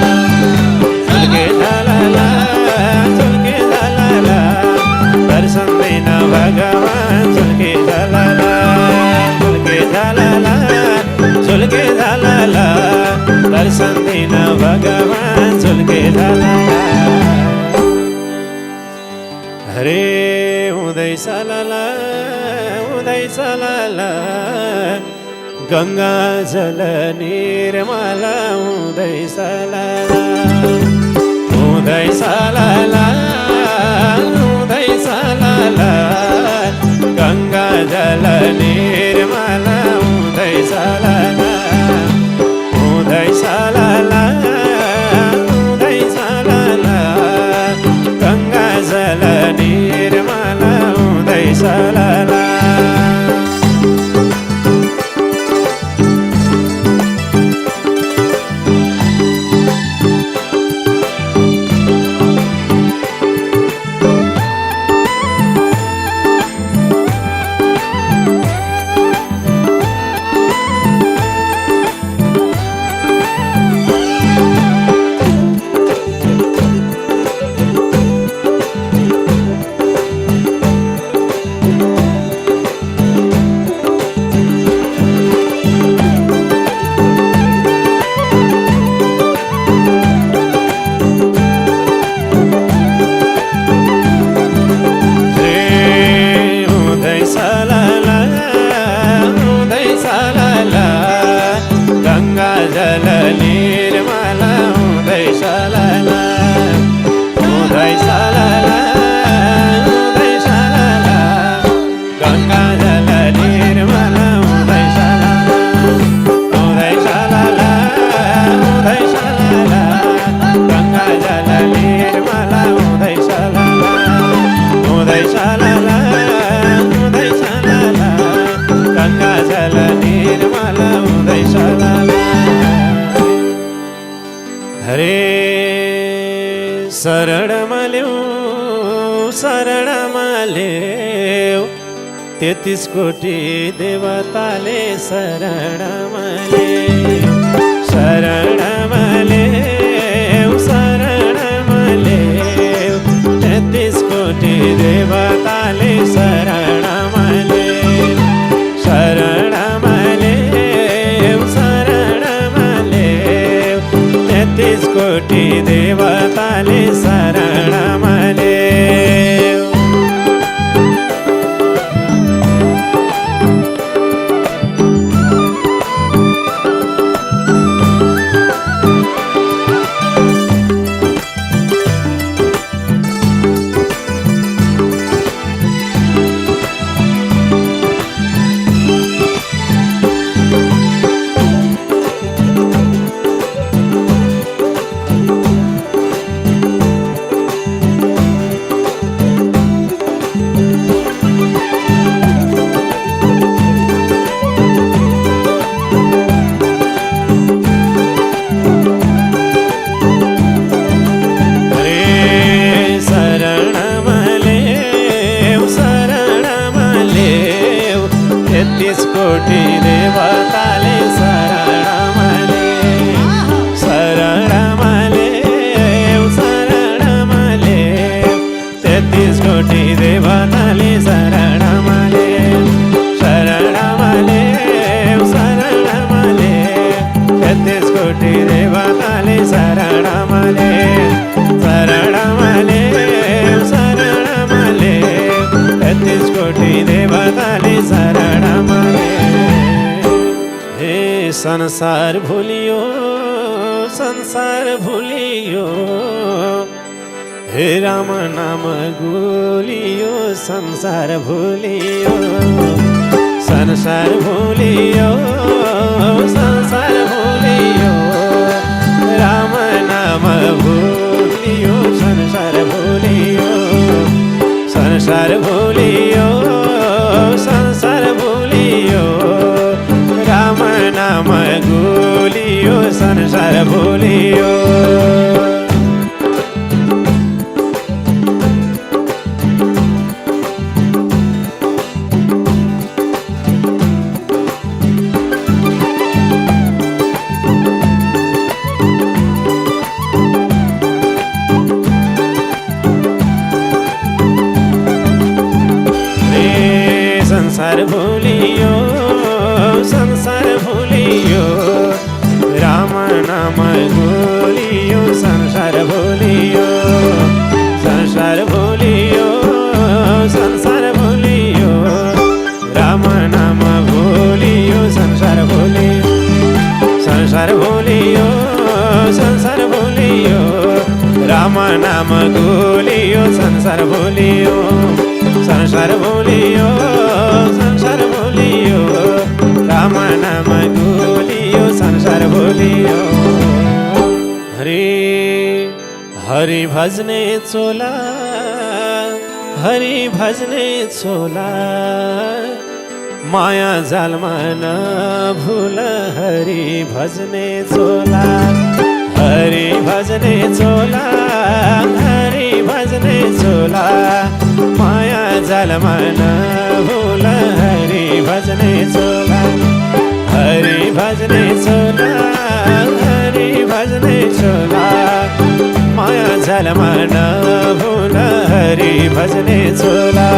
झुल्के झलला झुल्के झलला दर्शन दिन भगवान झुल्के झलला झुल्के झलला झुल्के झलला दर्शन दिन भगवान झुल्के झलला हरे उदय सलला गंगा जल निर्मला उदय सलला उदय सलला गंगा जल निर्मला उदय सलला उदय सलला उदय सलला गंगा जल निर्मला उदय सलला शरणमल्यो 33 कोटी देवताले शरणमल्यो शरणमल्यो शरणमल्यो 33 कोटी देवताले शरणमल्यो शरणमल्यो शरणमल्यो 33 कोटी देवताले शरणमल्यो संसार भूलियो हे राम नाम भूलियो संसार भूलियो संसार भूलियो संसार भूलियो राम नाम भूलियो संसार भूलियो संसार भूलियो संसार भूलियो राम नाम भूलियो संसार भूलियो संसार भुलियो संसार भुलियो संसार भुलियो राम नाम गुलियो संसार भुलियो हरि हरि भजने चोला हरि भजने चोला माया जालमा नभुल हरि भजने चोला हरि भजने चोला हरि भजने चोला माया जालमा नभुल हरि भजने चोला हरि भजने चोला हरि भजने चोला माया जालमा नभुल हरि भजने चोला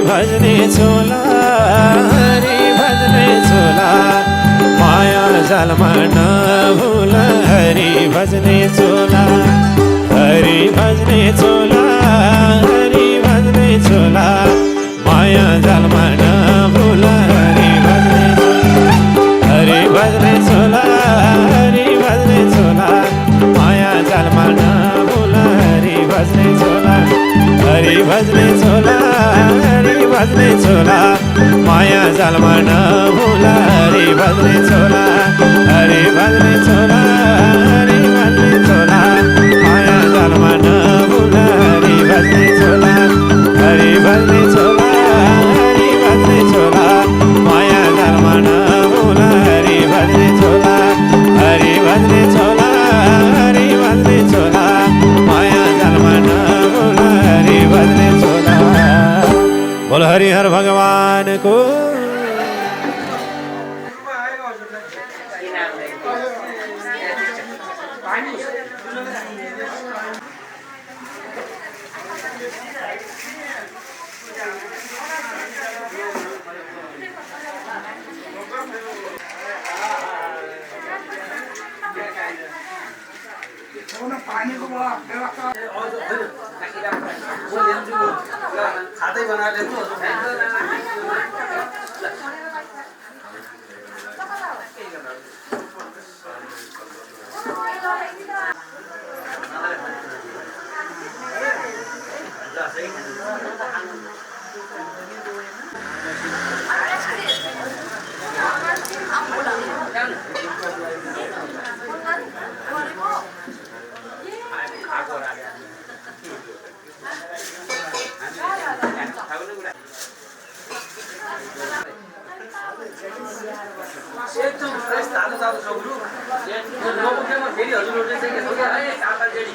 भजने चोला हरि भजने चोला माया जालमा नभुल हरि भजने चोला हरि भजने चोला हरि भजने चोला माया जालमा नभुल हरि भजने चोला हरि भजने चोला हरि भजने चोला माया जालमा नभुल हरि भजने चोला हरि भजने चोला हरि भजने चोला माया जालमा नभुल हरि भजने चोला हरि भजने चोला हरि भजने चोला माया जालमा नभुल हरि भजने चोला हरि भजने चोला हरि भजने चोला माया जालमा नभुल हरि भजने चोला हरि भजने चोला हरि भजने चोला माया जालमा नभुल हरि भजने चोला बोल हरिहर भगवान को खादै बनाएर एकदम फ्रेस तातो तातो सब्रु नपुग्नेमा फेरि हजुरहरूले चाहिँ के सोध्या है काटा जेडी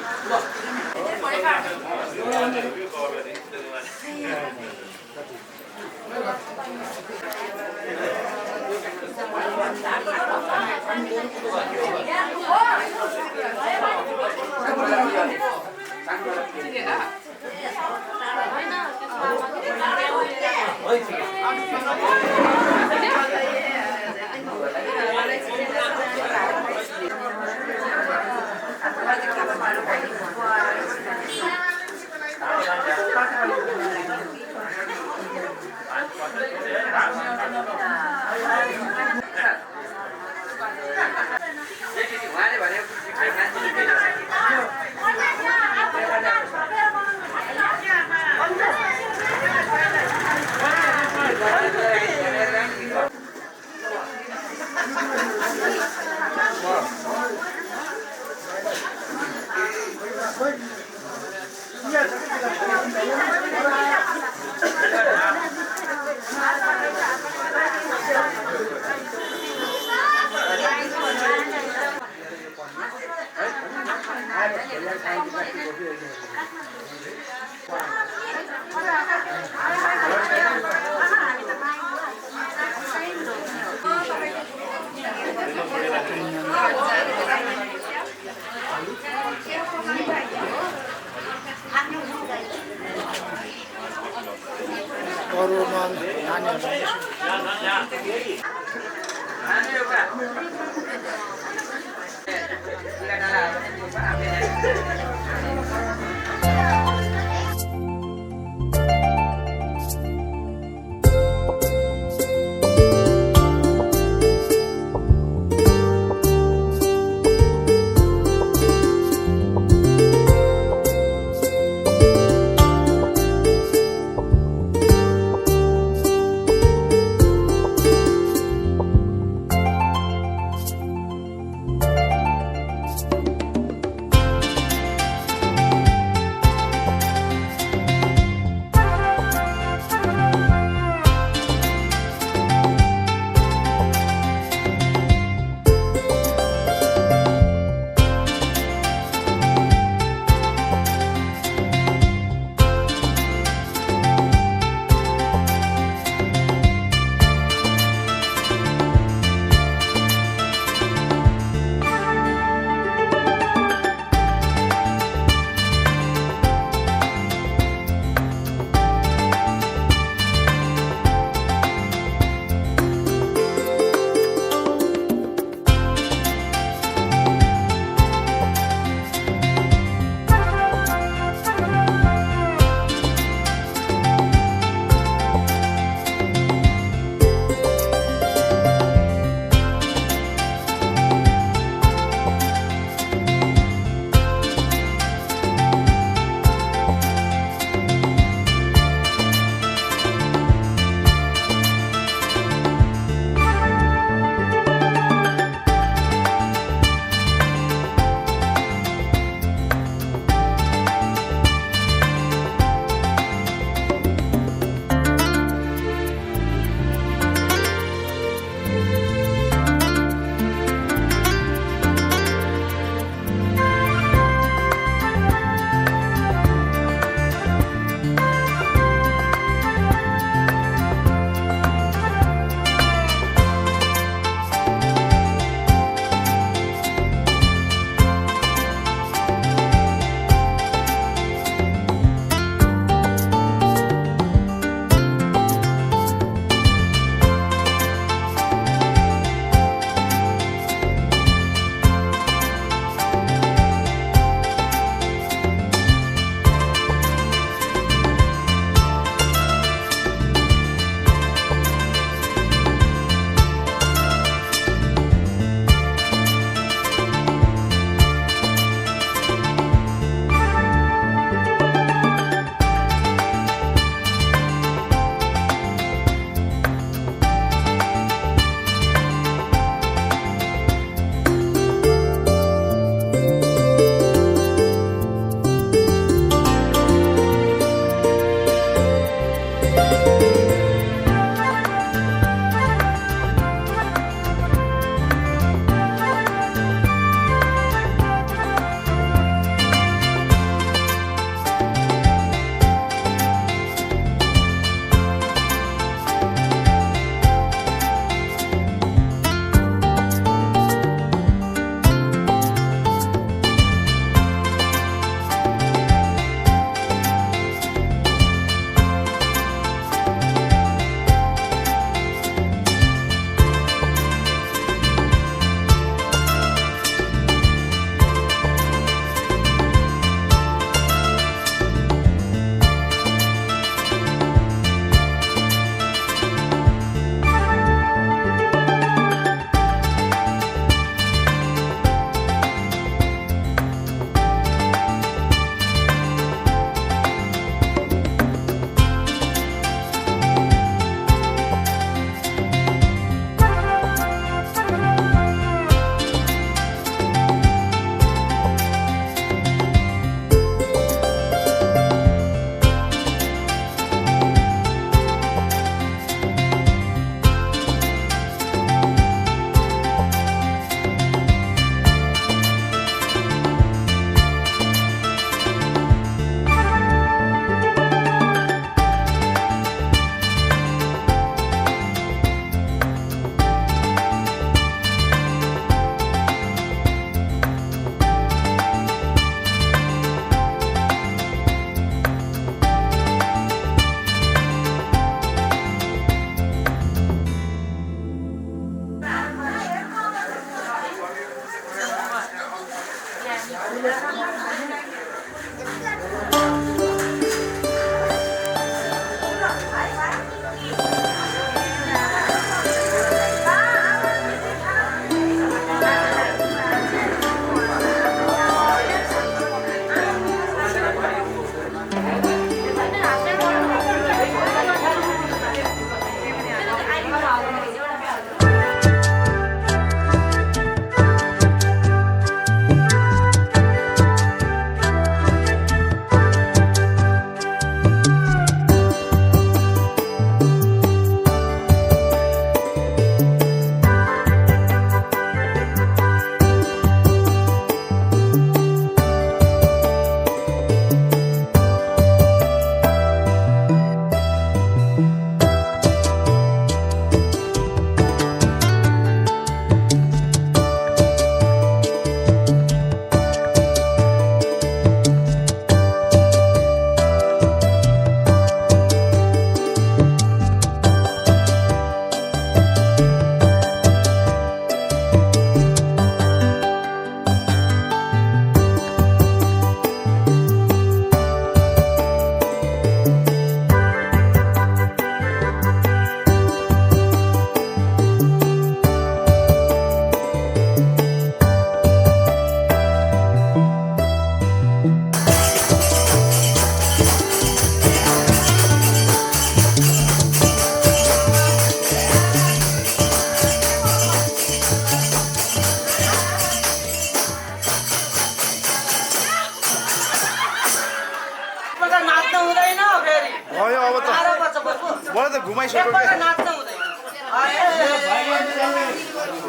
गरी भयो अब त बाह्र वर्ष बस्नु मलाई त घुमाइसक्यो एकपल्ट नाच्न हुँदैन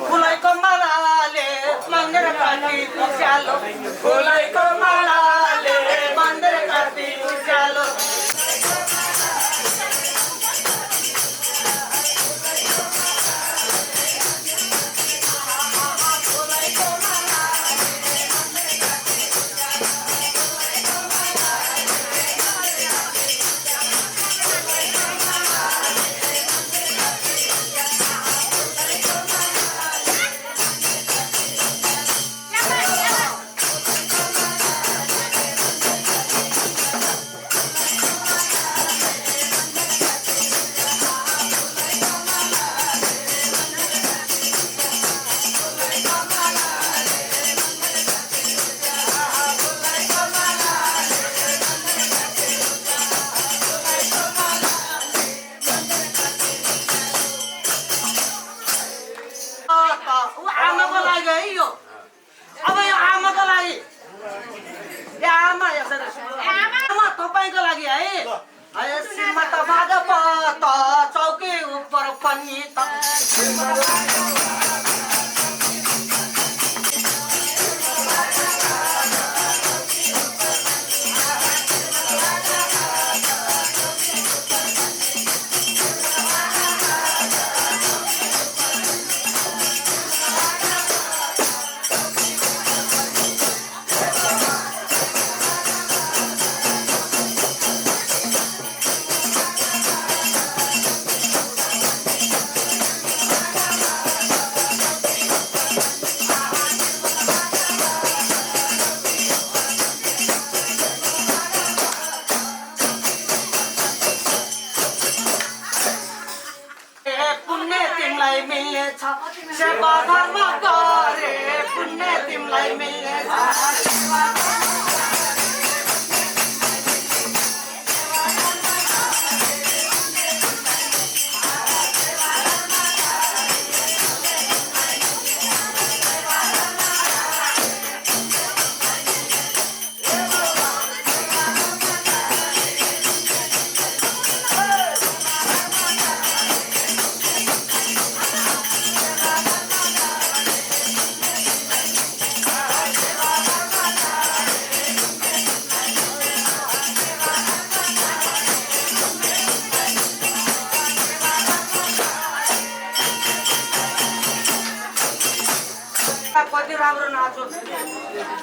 फुलैको मालाले मन्दिर काटी उज्यालो फुलैको मालाले मन्दिर काटी उज्यालो आमाको लागि है यो अब यो आमाको लागि ए आमा आमा तपाईँको लागि है सिरमा त बाजा त चौकी उपर पनि त सेवा धर्म गरे पुण्य तिमीलाई मिल्नेछ कति राम्रो नाचो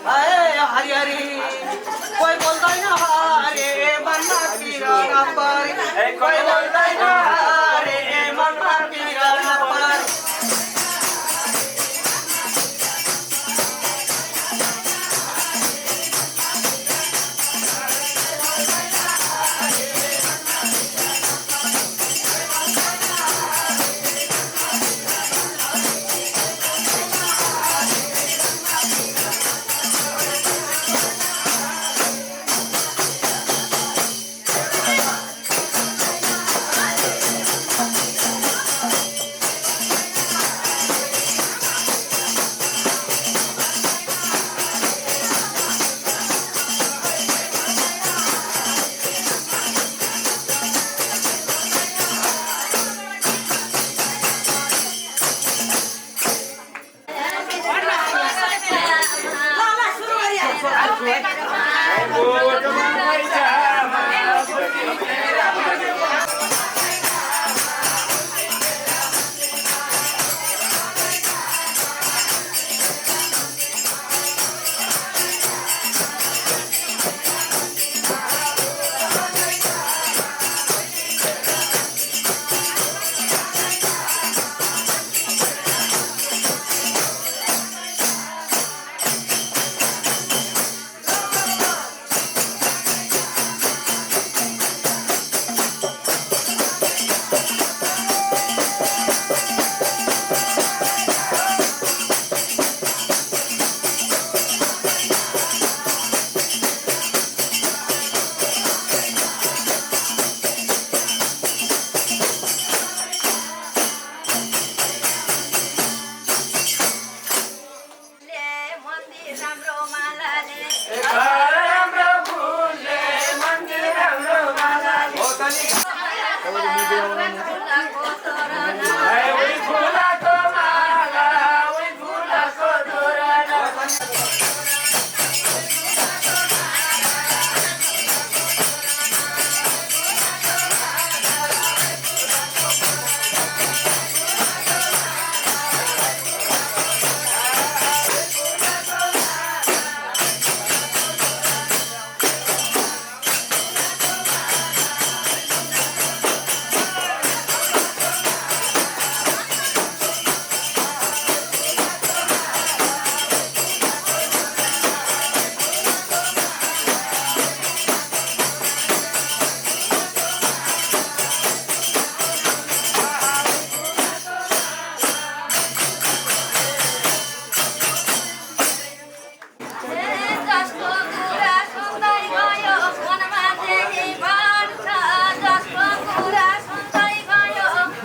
हरिहरी कोही बोल्दैन हरे मनमा पिर नपरी कोही बोल्दैन हरे मनमा पिर नपरी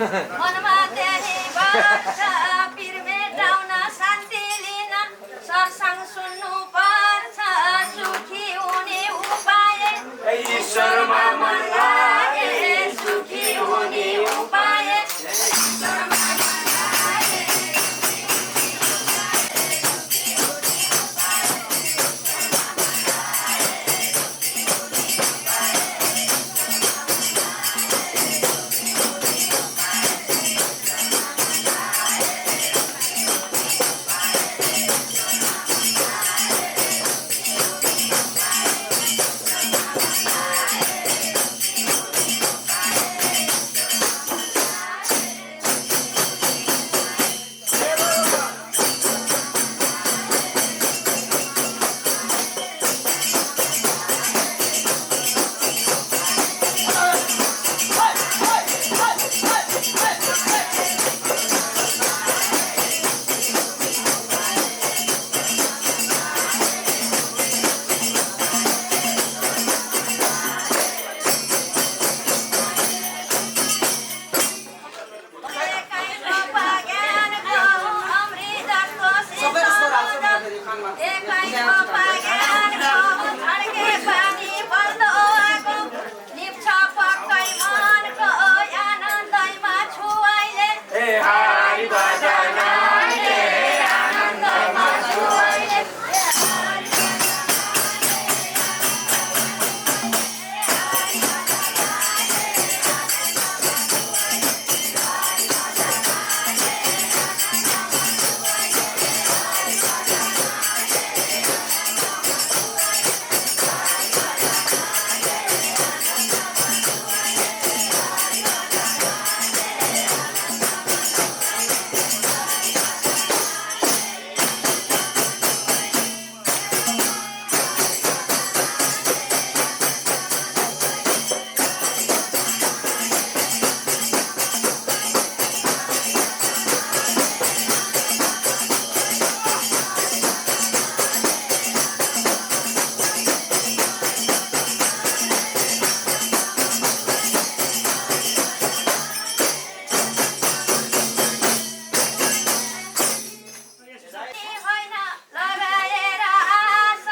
मनमा त्यही बस्छ पिर मेटाउन शान्ति लिन सत्सङ्ग सुन्नु पर्छ सुखी हुने उपाय ईश्वरमा मन लागे सुखी हुने उपाय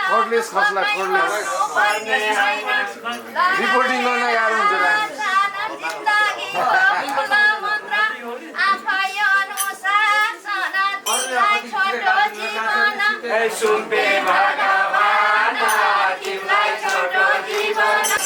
कोर्टलेस खस्ला कोर्टलेस रिपोर्टिङ गर्न गाह्रो हुन्छ सुम्पे भगवान तिमीलाई छोटो जीवन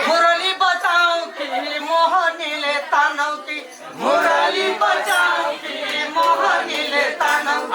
मुरली बचाऊ की मोहनीले तानव की मुरली बचाऊ की मोहनीले तानव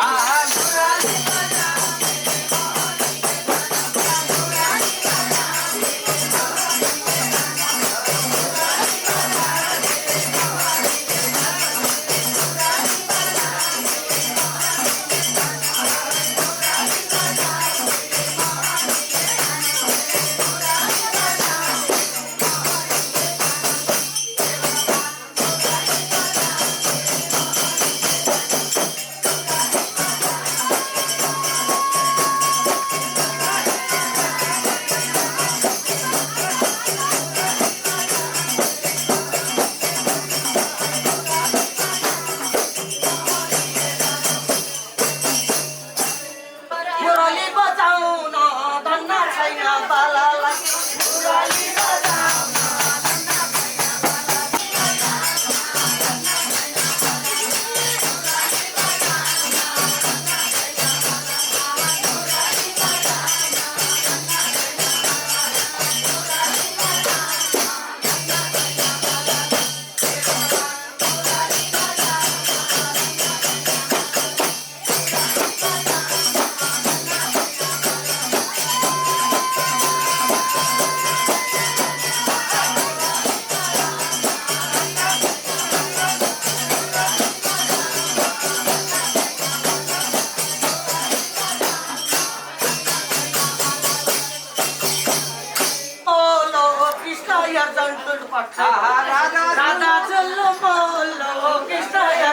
मुरली बचाऊ न धन्ना छैन बालालाई मुरली बचाऊ राधा चल्लो बोलो कृष्ण या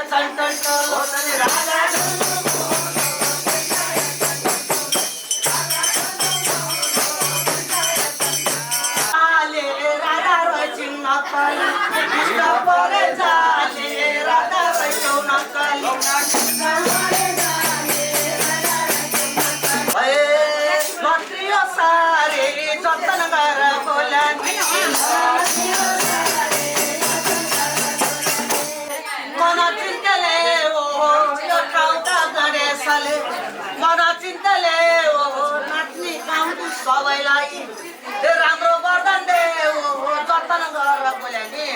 आले राधा रचिन नकली कृष्ण परे जाले राधा रचौ नकली मंत्रियो सारे जतन गर बोलानी मन चिन्तले ओ यो ठाउँका गणेशले मन चिन्तले ओ नाच्ने गाउँको सबैलाई राम्रो वरदान दे ओ जतन गरेर बोलानी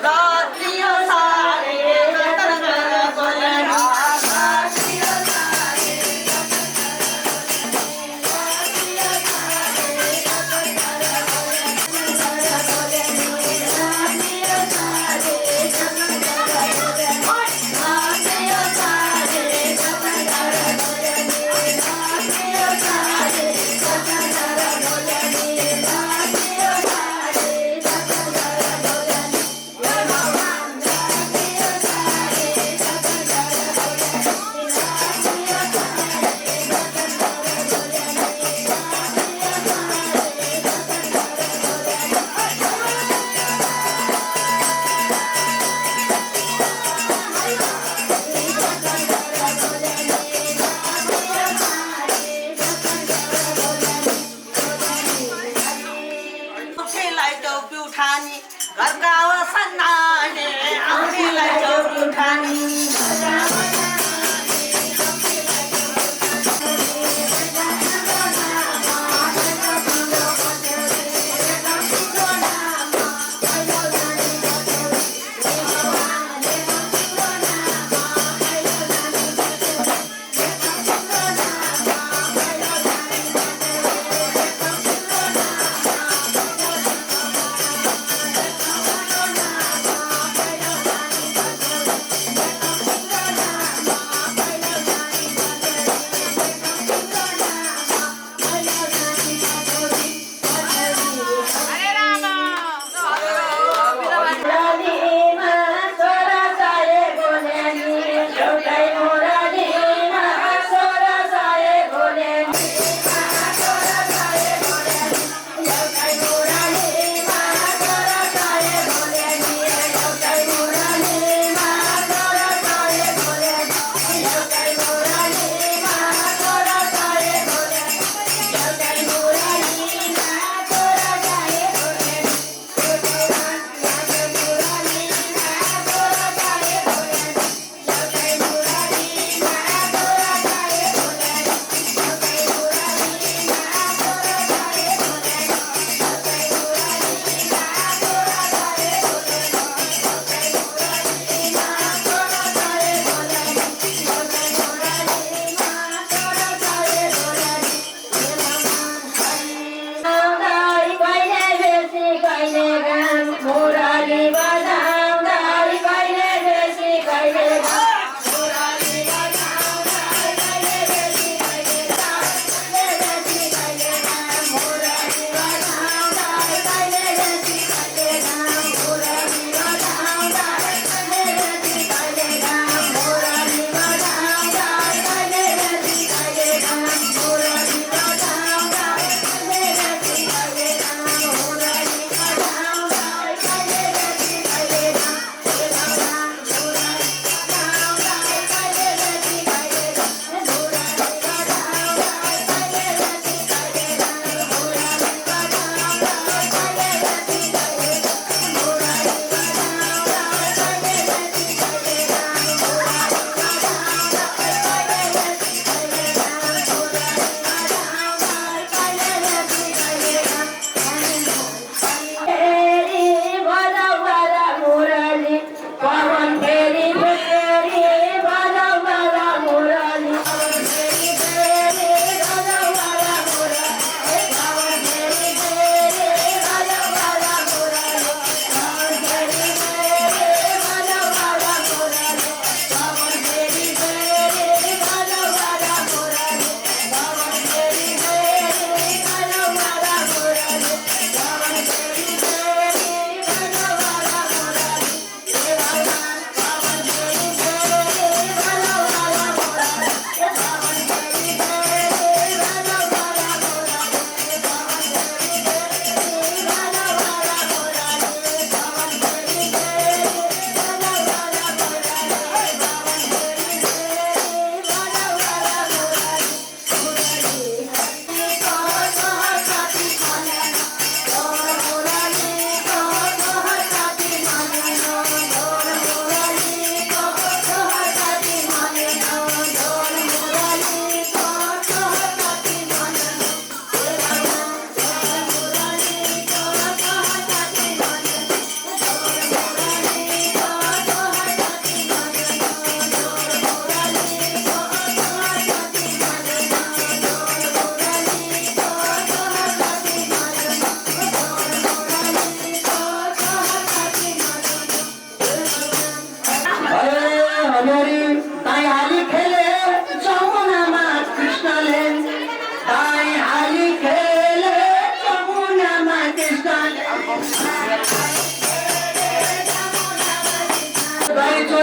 रतियो सारे जतन गरेर बोलानी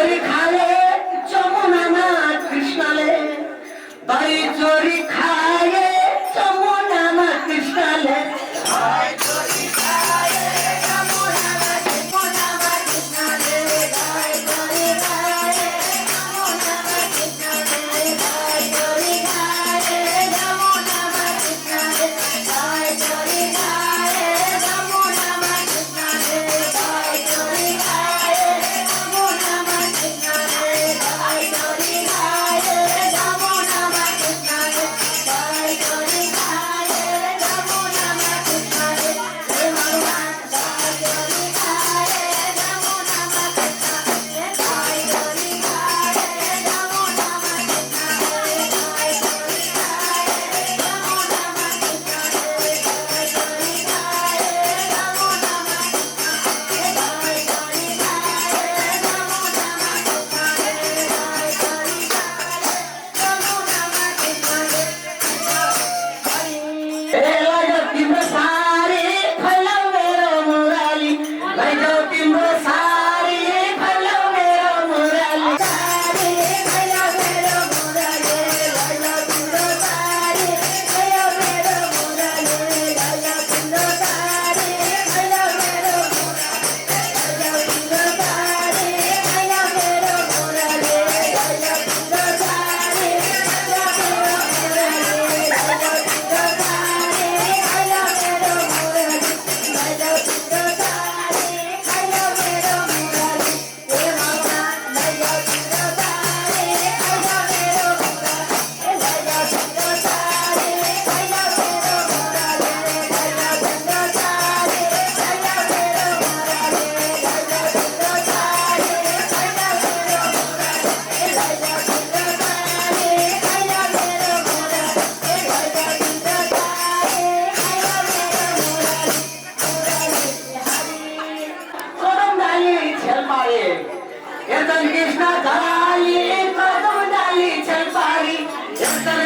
चोरी खाए जमुनामा कृष्णले दही चोरी खाए जमुनामा कृष्णले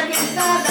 कृष्ण